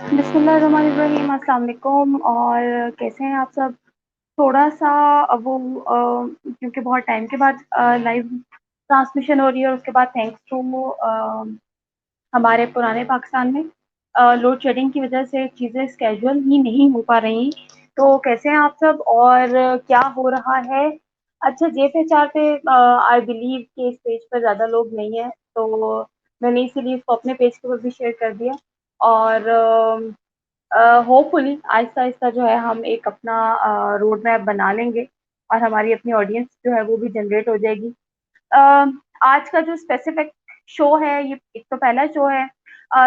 बिस्मिल्लाहिर्रहमानिर्रहीम, अस्सलाम वालेकुम। और कैसे हैं आप सब? थोड़ा-सा क्योंकि बहुत टाइम के बाद लाइव ट्रांसमिशन हो रही है और उसके बाद थैंक्स टू हमारे पुराने पाकिस्तान में लोड शेडिंग की वजह से चीज़ें स्केड्यूल ही नहीं हो पा रही। तो कैसे हैं आप सब और क्या हो रहा है? अच्छा, जेएफएचआर पे आई बिलीव कि इस पेज पर ज़्यादा लोग नहीं हैं, तो मैंने इसीलिए इसको अपने पेज के ऊपर भी शेयर कर दिया। और होपफुली आहिस्ता-आहिस्ता जो है हम एक अपना रोड मैप बना लेंगे और हमारी अपनी ऑडियंस जो है वो भी जनरेट हो जाएगी। अ, आज का जो स्पेसिफिक शो है, ये एक तो पहला शो है।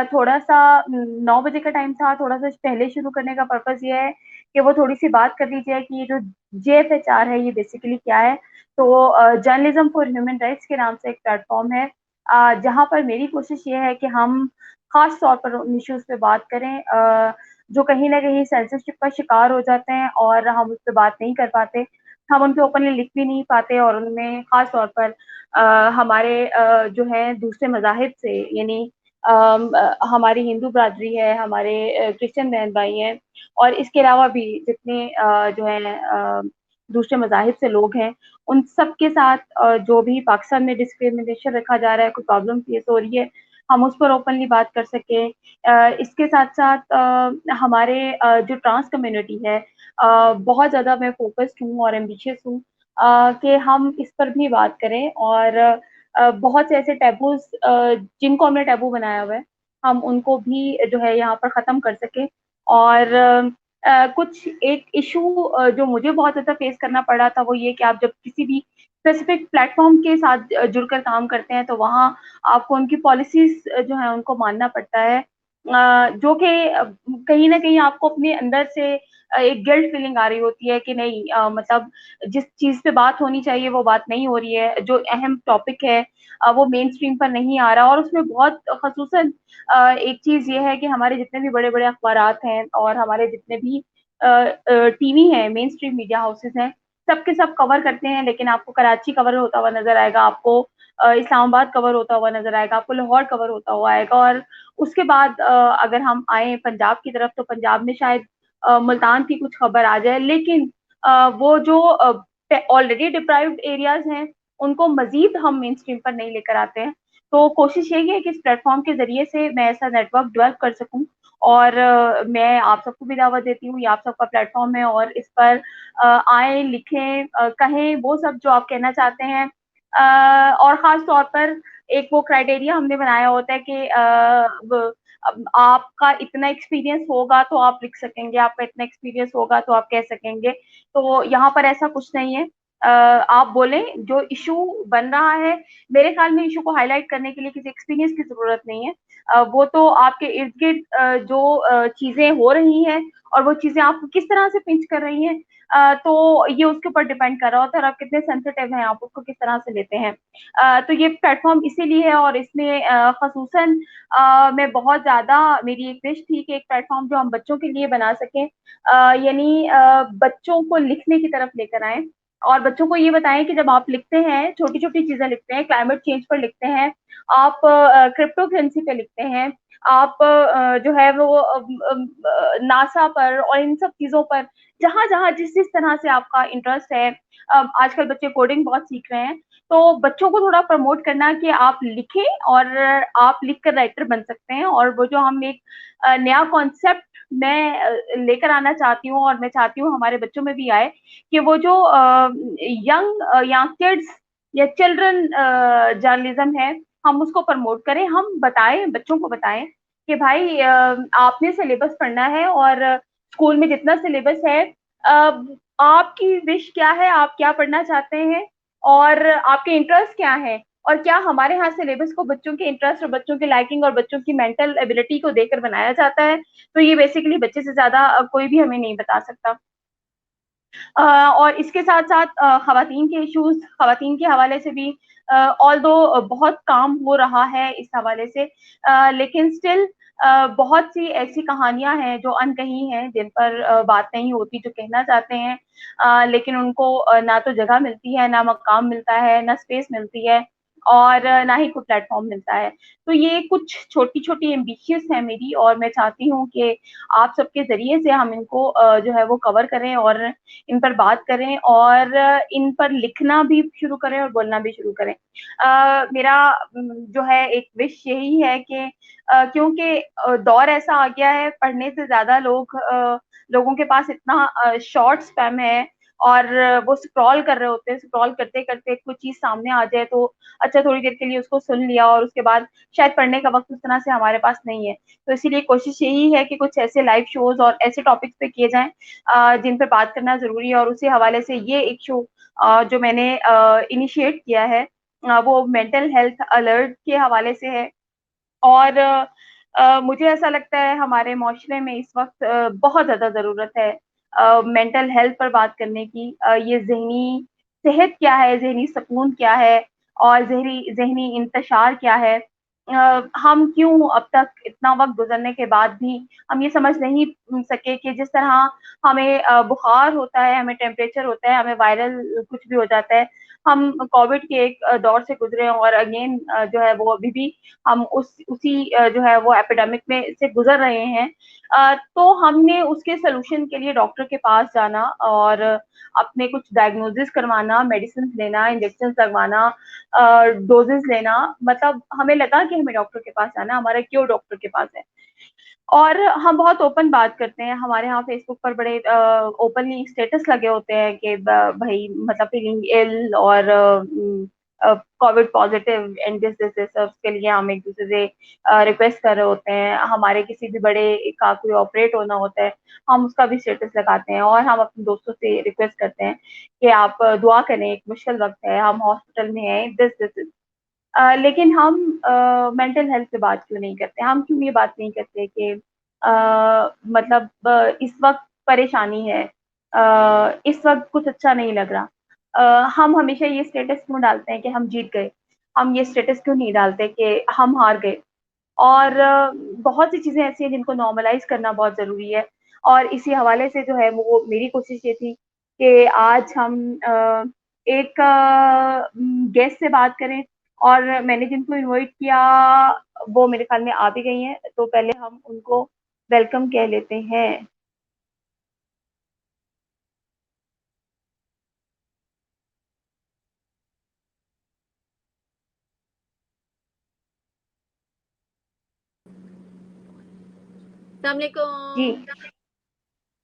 थोड़ा-सा 9 बजे का टाइम था, थोड़ा-सा पहले शुरू करने का पर्पज़ ये है कि वो थोड़ी-सी बात कर ली जाए कि ये जो जेएफएचआर है, ये बेसिकली क्या है? तो जर्नलिज्म फॉर ह्यूमन राइट्स के नाम से एक प्लेटफ़ॉर्म है, जहाँ पर मेरी कोशिश ये है कि हम ख़ास तौर पर उन इश्यूज़ पे बात करें जो कहीं न कहीं सेंसरशिप का शिकार हो जाते हैं और हम उस पे बात नहीं कर पाते। हम उन पे ओपनली लिख भी नहीं पाते और उनमें ख़ास तौर पर हमारे जो है दूसरे मज़ाहिब से, यानी हमारी हिंदू बिरादरी है, हमारे क्रिश्चियन बहन-भाई हैं और इसके अलावा भी जितने जो है दूसरे मज़ाहिब से लोग हैं, उन सब के साथ जो भी पाकिस्तान में डिस्क्रिमिनेशन रखा जा रहा है, कोई प्रॉब्लम फेस हो रही है, हम उस पर ओपनली बात कर सकें। इसके साथ-साथ हमारे जो ट्रांस कम्युनिटी है, बहुत ज़्यादा मैं फ़ोकस्ड हूँ और एम्बिशियस हूँ कि हम इस पर भी बात करें और बहुत से ऐसे टैबूज़ जिनको हमने टैबू बनाया हुआ है, हम उनको भी जो है यहाँ पर ख़त्म कर सकें। और कुछ एक इश्यू जो मुझे बहुत ज़्यादा फ़ेस करना पड़ा था, वो ये कि आप जब किसी भी स्पेसिफ़िक प्लेटफ़ॉर्म के साथ जुड़कर काम करते हैं, तो वहाँ आपको उनकी पॉलिसीज़ जो हैं, उनको मानना पड़ता है। जो कि कहीं न कहीं आपको अपने अंदर से एक गिल्ट फीलिंग आ रही होती है कि नहीं, मतलब जिस चीज़ पे बात होनी चाहिए वो बात नहीं हो रही है, जो अहम टॉपिक है वो मेन स्ट्रीम पर नहीं आ रहा और उसमें बहुत ख़ुसूसन एक चीज़ ये है कि हमारे जितने भी बड़े-बड़े अख़बारात हैं और हमारे जितने भी टीवी हैं, मेन स्ट्रीम मीडिया हाउसेज़ हैं, सब के सब कवर करते हैं, लेकिन आपको कराची कवर होता हुआ नज़र आएगा, आपको इस्लामाबाद कवर होता हुआ नज़र आएगा, आपको लाहौर कवर होता हुआ आएगा और उसके बाद अगर हम आएँ पंजाब की तरफ, तो पंजाब में शायद मुल्तान की कुछ खबर आ जाए, लेकिन वो जो ऑलरेडी डिप्राइव्ड एरियाज़ हैं, उनको मज़ीद हम मेन स्ट्रीम पर नहीं लेकर आते हैं। तो कोशिश यही है कि इस प्लेटफ़ॉर्म के ज़रिए से मैं ऐसा नेटवर्क डेवलप कर सकूँ और मैं आप सबको भी दावत देती हूँ, ये आप सबका प्लेटफ़ॉर्म है और इस पर आएँ, लिखें, कहें वो सब जो आप कहना चाहते हैं। और ख़ास तौर पर एक वो क्राइटेरिया हमने बनाया होता है कि ब अब आपका इतना एक्सपीरियंस होगा तो आप लिख सकेंगे, आपका इतना एक्सपीरियंस होगा तो आप कह सकेंगे। तो यहाँ पर ऐसा कुछ नहीं है। आप बोलें, जो इश्यू बन रहा है, मेरे ख़्याल में इश्यू को हाइलाइट करने के लिए किसी एक्सपीरियंस की ज़रूरत नहीं है। वो तो आपके इर्द-गिर्द जो चीज़ें हो रही हैं और वो चीज़ें आपको किस तरह से पिंच कर रही हैं, तो ये उसके ऊपर डिपेंड कर रहा होता है और आप कितने सेंसिटिव हैं, आप उसको किस तरह से लेते हैं। तो ये प्लेटफ़ॉर्म इसीलिए है और इसमें ख़ुसूसन मैं बहुत ज़्यादा, मेरी एक विश थी कि एक प्लेटफ़ॉर्म जो हम बच्चों के लिए बना सकें, यानी बच्चों को लिखने की तरफ लेकर आएँ। और बच्चों को ये बताएं कि जब आप लिखते हैं, छोटी-छोटी चीज़ें लिखते हैं, क्लाइमेट चेंज पर लिखते हैं, आप क्रिप्टो करेंसी पे लिखते हैं, आप जो है वो नासा पर और इन सब चीज़ों पर जहाँ-जहाँ जिस-जिस तरह से आपका इंटरेस्ट है, आजकल बच्चे कोडिंग बहुत सीख रहे हैं, तो बच्चों को थोड़ा प्रमोट करना कि आप लिखें और आप लिख कर राइटर बन सकते हैं। और वो जो हम एक नया कॉन्सेप्ट मैं लेकर आना चाहती हूँ और मैं चाहती हूँ हमारे बच्चों में भी आए कि वो जो यंग या किड्स या चिल्ड्रन जर्नलिज्म है, हम उसको प्रमोट करें, हम बताएँ, बच्चों को बताएँ कि भाई आपने सिलेबस पढ़ना है और स्कूल में जितना सिलेबस है, आपकी विश क्या है, आप क्या पढ़ना चाहते हैं और आपके इंटरेस्ट क्या हैं, और क्या हमारे यहाँ सिलेबस को बच्चों के इंटरेस्ट और बच्चों की लाइकिंग और बच्चों की मेंटल एबिलिटी को देकर बनाया जाता है। तो ये बेसिकली बच्चे से ज़्यादा कोई भी हमें नहीं बता सकता। और इसके साथ-साथ ख़वातीन के इश्यूज़, ख़वातीन के हवाले से भी ऑल्दो बहुत काम हो रहा है इस हवाले से, लेकिन स्टिल बहुत सी ऐसी कहानियाँ हैं जो अनकही हैं, जिन पर बात नहीं होती, जो कहना चाहते हैं, लेकिन उनको ना तो जगह मिलती है, ना मकाम मिलता है, ना स्पेस मिलती है और ना ही कोई प्लेटफ़ॉर्म मिलता है। तो ये कुछ छोटी-छोटी एम्बिशियस है मेरी, और मैं चाहती हूँ कि आप सबके ज़रिए से हम इनको जो है वो कवर करें और इन पर बात करें और इन पर लिखना भी शुरू करें और बोलना भी शुरू करें। मेरा जो है एक विश यही है कि क्योंकि दौर ऐसा आ गया है, पढ़ने से ज़्यादा लोगों के पास इतना शॉर्ट स्पैम है और वो स्क्रॉल कर रहे होते हैं, स्क्रॉल करते-करते कोई चीज़ सामने आ जाए तो अच्छा थोड़ी देर के लिए उसको सुन लिया और उसके बाद शायद पढ़ने का वक़्त उस तरह से हमारे पास नहीं है। तो इसीलिए कोशिश यही है कि कुछ ऐसे लाइव शोज़ और ऐसे टॉपिक्स पे किए जाएँ जिन पे बात करना ज़रूरी है, और उसी हवाले से ये एक शो जो मैंने इनिशिएट किया है, वो मेंटल हेल्थ अलर्ट के हवाले से है। और मुझे ऐसा लगता है हमारे माशरे में इस वक़्त बहुत ज़्यादा ज़रूरत है मेंटल हेल्थ पर बात करने की। ये ज़हनी सेहत क्या है, ज़हनी सुकून क्या है और ज़हनी ज़हनी इंतशार क्या है? हम क्यों अब तक इतना वक़्त गुज़रने के बाद भी हम ये समझ नहीं सके कि जिस तरह हमें बुखार होता है, हमें टेम्परेचर होता है, हमें वायरल कुछ भी हो जाता है, हम कोविड के एक दौर से गुज़रे और अगेन जो है वो अभी भी हम उसी जो है वो एपिडेमिक में से गुज़र रहे हैं। तो हमने उसके सॉल्यूशन के लिए डॉक्टर के पास जाना और अपने कुछ डायग्नोसिस करवाना, मेडिसिन्स लेना, इंजेक्शंस लगवाना, डोज़ेज़ लेना, मतलब हमें लगा कि हमें डॉक्टर के पास जाना है, हमारा क्यों डॉक्टर के पास है। और हम बहुत ओपन बात करते हैं, हमारे यहाँ फ़ेसबुक पर बड़े ओपनली स्टेटस लगे होते हैं कि ब भई मतलब फीलिंग इल और कोविड पॉज़िटिव एंड दिस उसके लिए हम एक-दूसरे से रिक्वेस्ट कर रहे होते हैं। हमारे किसी भी बड़े का कोई ऑपरेट होना होता है, हम उसका भी स्टेटस लगाते हैं और हम अपने दोस्तों से रिक्वेस्ट करते हैं कि आप दुआ करें, एक मुश्किल वक़्त है, हम हॉस्पिटल में हैं, दिस। लेकिन हम मेंटल हेल्थ पे बात क्यों नहीं करते? हम क्यों ये बात नहीं करते कि मतलब इस वक़्त परेशानी है, इस वक़्त कुछ अच्छा नहीं लग रहा। हम हमेशा ये स्टेटस क्यों डालते हैं कि हम जीत गए? हम ये स्टेटस क्यों नहीं डालते कि हम हार गए? और बहुत सी चीज़ें ऐसी हैं जिनको नॉर्मलाइज़ करना बहुत ज़रूरी है, और इसी हवाले से जो है वो मेरी कोशिश ये थी कि आज हम एक गेस्ट से बात करें, और मैंने जिनको इनवाइट किया वो मेरे ख़्याल में आ भी गई हैं, तो पहले हम उनको वेलकम कह लेते हैं। जी। अस्सलामुअलैकुम।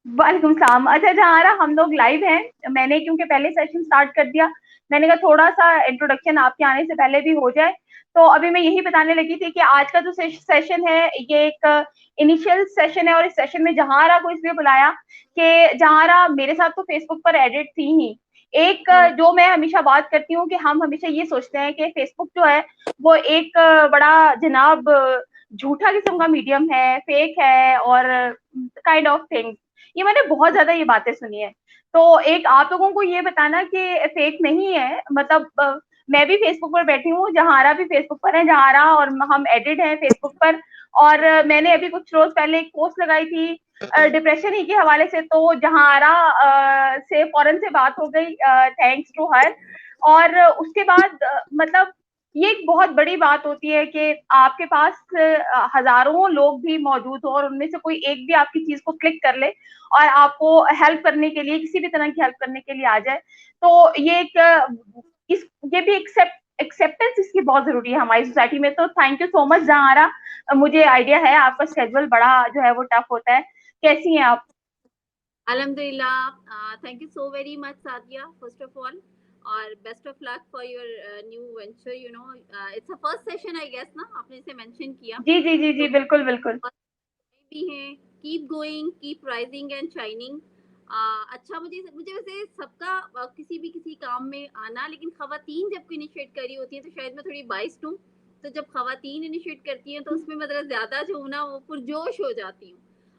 वालेकुम सलाम। अच्छा जहारा हम लोग लाइव हैं, मैंने क्योंकि पहले सेशन स्टार्ट कर दिया, मैंने कहा थोड़ा-सा इंट्रोडक्शन आपके आने से पहले भी हो जाए। तो अभी मैं यही बताने लगी थी कि आज का जो सेशन है, ये एक इनिशियल सेशन है और इस सेशन में जहारा को इसलिए बुलाया कि जहारा मेरे साथ तो फेसबुक पर एडिट थी ही। एक जो मैं हमेशा बात करती हूँ कि हम हमेशा ये सोचते हैं कि फेसबुक जो है, वो एक बड़ा जनाब झूठा किस्म का मीडियम है, फेक है और काइंड ऑफ थिंग। ये मैंने बहुत ज़्यादा ये बातें सुनी है। तो एक आप लोगों को ये बताना कि फेक नहीं है, मतलब मैं भी फेसबुक पर बैठी हूँ, जहारा भी फेसबुक पर है, जहारा और हम एडिड हैं फेसबुक पर। और मैंने अभी कुछ रोज़ पहले एक पोस्ट लगाई थी डिप्रेशन ही के हवाले से तो जहारा से फौरन से बात हो गई, थैंक्स टू हर। और उसके बाद मतलब ये एक बहुत बड़ी बात होती है कि आपके पास हजारों लोग भी मौजूद हो और उनमें से कोई एक भी आपकी चीज को क्लिक कर ले और आपको हेल्प करने के लिए, किसी भी तरह की हेल्प करने के लिए आ जाए। तो ये एक इस ये भी एक्सेप्टेंस इसकी बहुत जरूरी है हमारी सोसाइटी में। तो थैंक यू सो मच जहारा। मुझे आइडिया है आपका स्केड्यूल बड़ा जो है वो टफ होता है। कैसी हैं आप? अल्हम्दुलिल्लाह, thank you so very much Sadia, first of all, और best of luck for your new venture. It's a first session I guess ना, आपने इसे मेंशन किया। जी जी जी जी, तो बिल्कुल बिल्कुल। भी हैं, keep going, keep rising and shining. अच्छा, मुझे मुझे वैसे सबका किसी काम में आना, लेकिन खवातीन जब इनिशिएट करी होती है तो शायद मैं थोड़ी बाइस्ड हूँ। तो जब खवातीन इनिशिएट करती हैं तो उसमें मतलब ज्यादा जो हूँ ना वो पुरजोश हो जाती हूँ।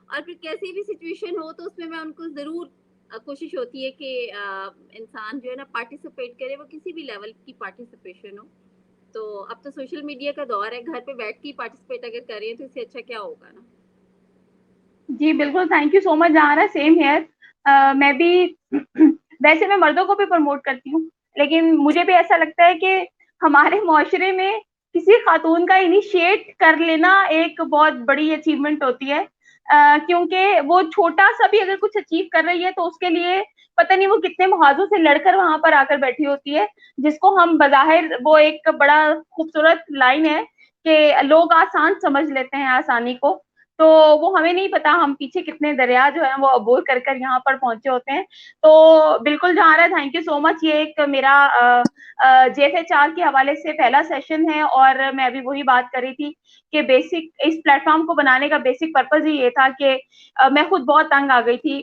और फिर कैसी भी सिचुएशन हो तो उसमें मैं उनको जरूर कोशिश होती है कि इंसान जो है ना पार्टिसिपेट करे, वो किसी भी लेवल की पार्टिसिपेशन हो। तो अब तो सोशल मीडिया का दौर है, घर पे बैठ के पार्टिसिपेट अगर करें तो इससे अच्छा क्या होगा ना। जी बिल्कुल, thank you so much Jahana, same here. मैं भी वैसे मैं मर्दों को भी प्रमोट करती हूँ, लेकिन मुझे भी ऐसा लगता है कि हमारे मुआशरे में किसी खातून का इनिशिएट कर लेना एक बहुत बड़ी अचीवमेंट होती है। क्योंकि वो छोटा सा भी अगर कुछ अचीव कर रही है तो उसके लिए पता नहीं वो कितने मुहाजों से लड़कर वहां पर आकर बैठी होती है, जिसको हम बज़ाहिर वो एक बड़ा खूबसूरत लाइन है कि लोग आसान समझ लेते हैं आसानी को। तो वो हमें नहीं पता हम पीछे कितने दरिया जो है वो अबूर कर कर यहाँ पर पहुंचे होते हैं। तो बिल्कुल जहारा, थैंक यू सो मच। ये एक मेरा जेएफएचआर के हवाले से पहला सेशन है और मैं अभी वही बात कर रही थी कि बेसिक इस प्लेटफॉर्म को बनाने का बेसिक पर्पज ही ये था कि मैं खुद बहुत तंग आ गई थी।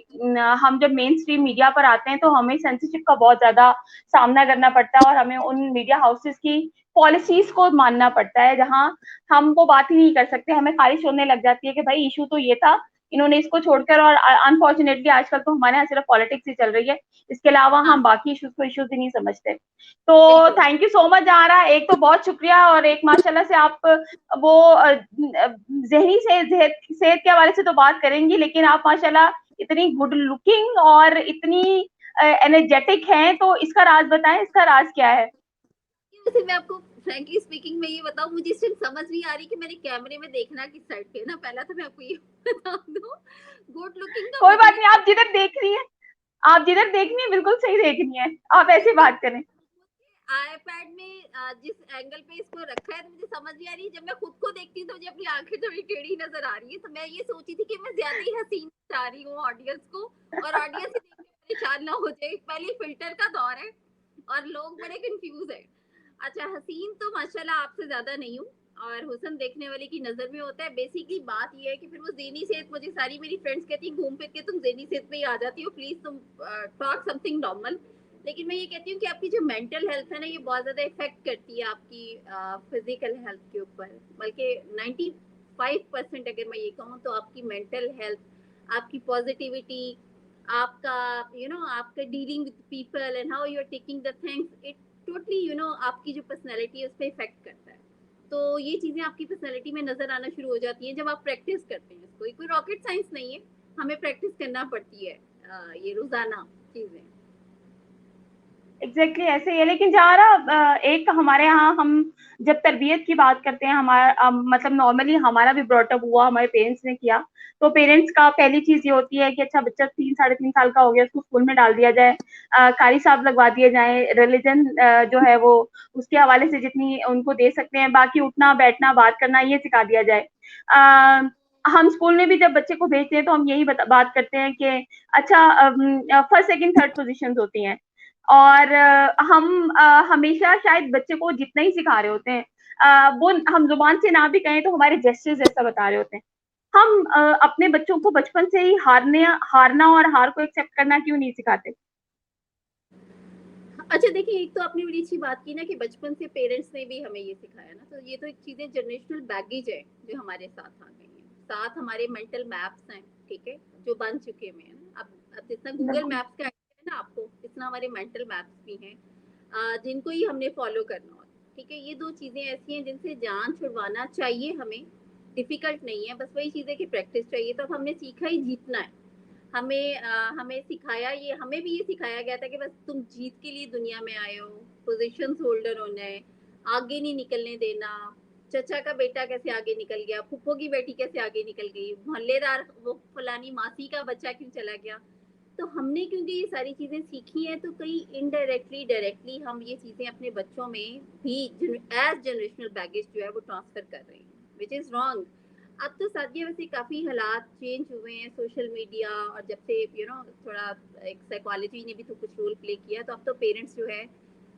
हम जब मेन स्ट्रीम मीडिया पर आते हैं तो हमें सेंसरशिप का बहुत ज्यादा सामना करना पड़ता है और हमें उन मीडिया हाउसेस की पॉलिसीज को मानना पड़ता है, जहां हम वो बात ही नहीं कर सकते। हमें खारिश होने लग जाती है कि भाई इशू तो ये था, इन्होंने इसको छोड़कर, और अनफॉर्चुनेटली आजकल तो हमारे यहाँ सिर्फ पॉलिटिक्स ही चल रही है, इसके अलावा हाँ, हम बाकी इश्यूज को इश्यूज ही नहीं समझते। तो बिल्कुल। थैंक यू सो मच जहारा, एक तो बहुत शुक्रिया, और एक माशाल्लाह से आप वो जहनी सेहत के हवाले से तो बात करेंगी, लेकिन आप माशाल्लाह इतनी गुड लुकिंग और इतनी एनर्जेटिक हैं, तो इसका राज बताएं, इसका राज क्या है? वैसे मैं आपको फ्रैंकली स्पीकिंग में ये बताऊं, मुझे इस टाइम समझ नहीं आ रही कि मैंने कैमरे में देखना किस साइड पे है ना। पहला तो मैं आपको ये बता दूं, गुड लुकिंग का कोई बात नहीं, मतलब आप जिधर देख रही हैं, आप जिधर देख रही हैं बिल्कुल सही देख रही हैं, आप ऐसे बात करें। आईपैड में जिस एंगल पे इसको रखा है तो मुझे समझ नहीं आ रही। जब मैं खुद को देखती हूँ तो मुझे अपनी आंखें थोड़ी टेढ़ी नजर आ रही है। तो मैं ये सोची थी कि मैं ज्यादा ही हसीन बता रही हूँ ऑडियंस को, और ऑडियंस ही देख के परेशान ना हो जाए। पहले फिल्टर का दौर है और लोग बड़े कंफ्यूज है। अच्छा, हसीन तो माशाल्लाह आपसे ज्यादा नहीं हूँ, और हुसन देखने वाले की नजर में होता है। बेसिकली बात ये है कि फिर वो ज़ेनी सेहत, मुझे सारी मेरी फ्रेंड्स कहती हैं घूम फिर के तुम ज़ेनी सेहत पे ही आ जाती हो, प्लीज तुम टॉक समथिंग नॉर्मल। लेकिन मैं ये कहती हूँ कि आपकी जो मेंटल हेल्थ है ना, ये बहुत ज्यादा इफेक्ट करती है आपकी फिजिकल हेल्थ के ऊपर। बल्कि 95% अगर मैं ये कहूँ तो आपकी मेंटल हेल्थ, आपकी पॉजिटिविटी, आपका आपका dealing with people and how you are taking the things, it totally आपकी जो पर्सनैलिटी है उस पर इफेक्ट करता है। तो ये चीजें आपकी पर्सनैलिटी में नजर आना शुरू हो जाती हैं जब आप प्रैक्टिस करते हैं इसको। कोई रॉकेट साइंस नहीं है, हमें प्रैक्टिस करना पड़ती है ये रोजाना चीजें। एग्जैक्टली exactly ऐसे ही है। लेकिन जहाँ एक हमारे यहाँ हम जब तरबियत की बात करते हैं, हमारा मतलब नॉर्मली हमारा भी ब्रॉटअप हुआ, हमारे पेरेंट्स ने किया, तो पेरेंट्स का पहली चीज ये होती है कि अच्छा बच्चा 3 साढ़े 3 साल का हो गया, उसको स्कूल में डाल दिया जाए, कारी साहब लगवा दिए जाए, रिलीजन जो है वो उसके हवाले से जितनी उनको दे सकते हैं, बाकी उठना बैठना बात करना ये सिखा दिया जाए। हम स्कूल में भी जब बच्चे को भेजते हैं तो हम यही बात करते हैं कि अच्छा फर्स्ट सेकंड थर्ड पोजीशन होती हैं, और हम हमेशा शायद बच्चे को जितना ही सिखा रहे होते हैं, वो हम जुबान से ना भी कहें तो हमारे जेस्चर्स जैसा बता रहे होते हैं। हम अपने बच्चों को बचपन से ही हारना और हार को एक्सेप्ट करना क्यों नहीं सिखाते? अच्छा, देखिए, एक तो आपने बड़ी अच्छी बात की ना कि बचपन से पेरेंट्स ने भी हमें ये सिखाया ना, तो ये तो एक चीजें जनरेशनल बैगेज है जो हमारे साथ आ गई है। साथ हमारे मेंटल मैप्स हैं, ठीक है, जो बन चुके हुए हैं ना। अब जितना गूगल बिल्कुल। मैप्स का आइडिया है ना आपको, इतना हमारे मेंटल मैप्स भी हैं, जिनको ही हमने फॉलो करना होता है। ठीक है, ये दो चीजें ऐसी हैं जिनसे जान छुड़वाना चाहिए हमें। डिफिकल्ट नहीं है, बस वही चीज़ है कि प्रैक्टिस चाहिए। तो अब हमने सीखा ही जीतना है। हमें सिखाया, ये हमें भी ये सिखाया गया था कि बस तुम जीत के लिए दुनिया में आए हो, पोजीशंस होल्डर होना है, आगे नहीं निकलने देना। चचा का बेटा कैसे आगे निकल गया, फूफो की बेटी कैसे आगे निकल गई, मोहल्लेदार वो फलानी मासी का बच्चा क्यों चला गया। तो हमने क्योंकि ये सारी चीजें सीखी हैं, तो कई इनडायरेक्टली डायरेक्टली हम ये चीजें अपने बच्चों में भी एज जनरेशनल बैगेज जो है वो ट्रांसफर कर रहे हैं, विच इज रॉन्ग। अब तो सादिया वैसे काफी हालात चेंज हुए हैं, सोशल मीडिया और जब से थोड़ा एक साइकोलॉजी ने भी तो कुछ रोल प्ले किया, तो अब तो पेरेंट्स जो है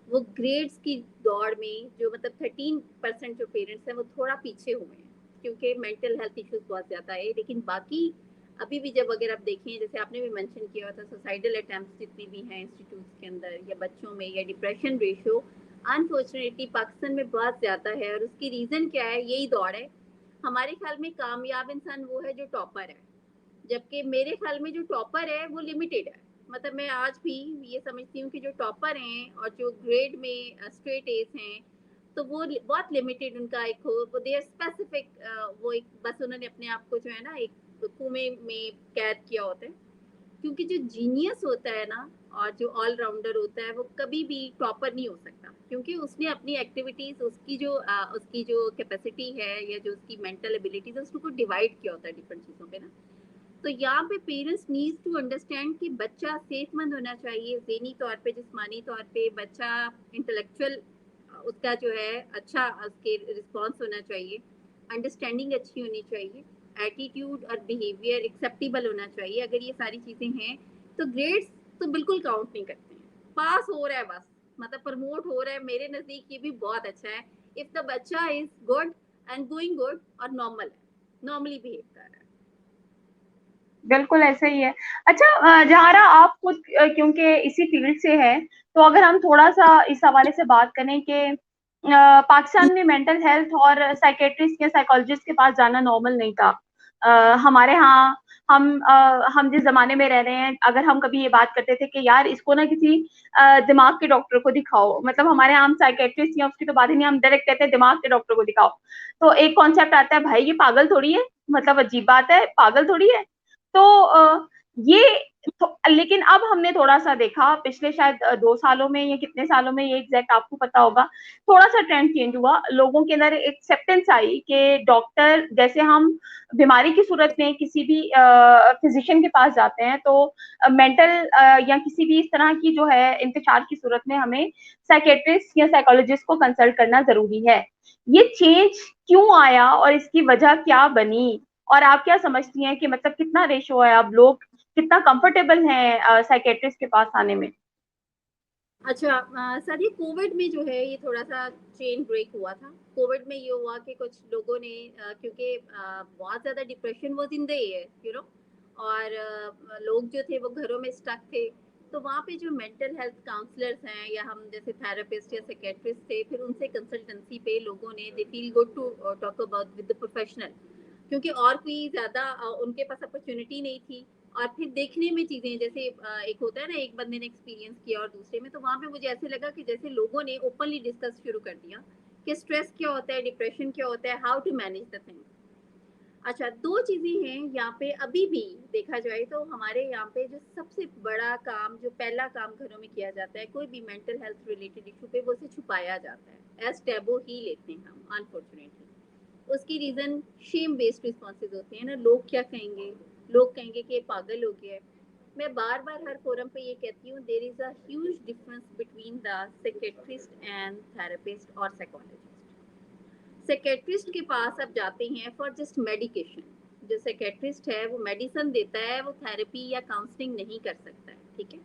वो ग्रेड्स की दौड़ में, जो मतलब 13% जो पेरेंट्स हैं वो थोड़ा पीछे हुए हैं, क्योंकि मेंटल हेल्थ इश्यूज बहुत ज्यादा है। लेकिन बाकी अभी भी जब अगर आप देखें, जैसे आपने भी मेंशन किया हुआ था, सुसाइडल अटेम्प्ट्स जितनी भी हैं इंस्टीट्यूट्स के अंदर या बच्चों में, या डिप्रेशन रेशियो अनफॉर्चुनेटली पाकिस्तान में बहुत ज्यादा है। और उसकी रीजन क्या है? यही दौड़ है। हमारे ख्याल में कामयाब इंसान वो है जो टॉपर है, जबकि मेरे ख्याल में जो टॉपर है वो लिमिटेड है। मतलब मैं आज भी ये समझती हूँ कि जो टॉपर हैं और जो ग्रेड में स्ट्रेट एस हैं, तो वो बहुत लिमिटेड उनका एक हो, वो दे स्पेसिफिक, वो एक बस उन्होंने अपने आप को जो है ना एक कुएं में कैद किया होता है। क्योंकि जो जीनियस होता है ना, और जो ऑलराउंडर होता है, वो कभी भी टॉपर नहीं हो सकता, क्योंकि उसने अपनी एक्टिविटीज, उसकी जो कैपेसिटी है या जो उसकी मेंटल एबिलिटीज है, उसको डिवाइड किया होता है डिफरेंट चीजों पे ना। तो यहाँ पे पेरेंट्स नीड्स टू अंडरस्टैंड कि बच्चा सेहतमंद होना चाहिए, ज़हनी तौर पे, जिस्मानी तौर पे। बच्चा इंटेलेक्चुअल, उसका जो है अच्छा उसके रिस्पॉन्स होना चाहिए, अंडरस्टैंडिंग अच्छी होनी चाहिए, एटीट्यूड और बिहेवियर एक्सेप्टेबल होना चाहिए। अगर ये सारी चीज़ें हैं तो ग्रेड्स तो बिल्कुल काउंट नहीं करते हैं। पास हो रहा है बस, मतलब प्रमोट हो रहा है, मेरे नज़दीक ये भी बहुत अच्छा है। इफ़ द बच्चा is good and going good और नॉर्मल है, नॉर्मली बिहेव कर रहा है। बिल्कुल ऐसा ही है। अच्छा जहारा आप खुद क्योंकि इसी फील्ड से हैं, तो अगर हम थोड़ा-सा इस हवाले से बात करें कि पाकिस्तान में मेंटल हेल्थ और साइकियाट्रिस्ट या साइकोलॉजिस्ट के पास जाना नॉर्मल नहीं था। हमारे यहाँ हम जिस ज़माने में रह रहे हैं, अगर हम कभी ये बात करते थे कि यार इसको ना किसी दिमाग के डॉक्टर को दिखाओ, मतलब हमारे यहाँ हम साइकियाट्रिस्ट या उसकी तो बात ही नहीं, हम डायरेक्ट कहते हैं दिमाग के डॉक्टर को दिखाओ। तो एक कॉन्सेप्ट आता है, भाई ये पागल थोड़ी है, मतलब अजीब बात है, पागल थोड़ी है। तो ये लेकिन अब हमने थोड़ा-सा देखा पिछले शायद 2 सालों में या कितने सालों में, ये एग्ज़ैक्ट आपको पता होगा, थोड़ा-सा ट्रेंड चेंज हुआ। लोगों के अंदर एक्सेप्टेंस आई कि डॉक्टर, जैसे हम बीमारी की सूरत में किसी भी फिज़िशियन के पास जाते हैं, तो मेंटल या किसी भी इस तरह की जो है इंतशार की सूरत में हमें साइकियाट्रिस्ट या साइकोलॉजिस्ट को कंसल्ट करना ज़रूरी है। ये चेंज क्यों आया और इसकी वजह क्या बनी? और आप क्या समझती हैं कि मतलब कितना रेशो है, अब लोग कितना कंफर्टेबल हैं साइकियाट्रिस्ट के पास आने में? अच्छा, सर ये कोविड में जो है ये थोड़ा सा चेन ब्रेक हुआ था। कोविड में ये हुआ कि कुछ लोगों ने, क्योंकि बहुत ज़्यादा depression was in the air, और लोग जो थे वो घरों में स्टक थे। तो वहाँ पे जो मेंटल हेल्थ काउंसलर्स हैं, या हम जैसे थेरेपिस्ट या साइकियाट्रिस्ट थे, फिर उनसे कंसल्टेंसी पे लोगों ने they feel good to talk about with the professional, क्योंकि और कोई ज़्यादा उनके पास अपॉर्चुनिटी नहीं थी। और फिर देखने में चीज़ें जैसे एक होता है ना, एक बंदे ने एक्सपीरियंस किया और दूसरे में, तो वहाँ पे मुझे ऐसे लगा कि जैसे लोगों ने ओपनली डिस्कस शुरू कर दिया कि स्ट्रेस क्या होता है, डिप्रेशन क्या होता है, how to manage the thing. अच्छा, दो चीज़ें हैं यहाँ पे अभी भी देखा जाए तो। हमारे यहाँ पे जो सबसे बड़ा काम, जो पहला काम घरों में किया जाता है, कोई भी मेंटल हेल्थ रिलेटेड इशू पे, वो उसे छुपाया जाता है, एज टैबू ही लेते हैं हम, अनफॉर्चुनेटली। उसकी रीज़न शेम बेस्ड रिस्पॉन्सेज होते हैं ना, लोग क्या कहेंगे, लोग कहेंगे कि ये पागल हो गया है। मैं बार बार हर फोरम पे ये कहती हूँ, there is a huge difference between the psychiatrist and therapist और साइकोलॉजिस्ट। साइकियाट्रिस्ट के पास आप जाते हैं फॉर जस्ट मेडिकेशन। जो साइकियाट्रिस्ट है वो मेडिसिन देता है, वो थेरेपी या काउंसलिंग नहीं कर सकता है, ठीक है।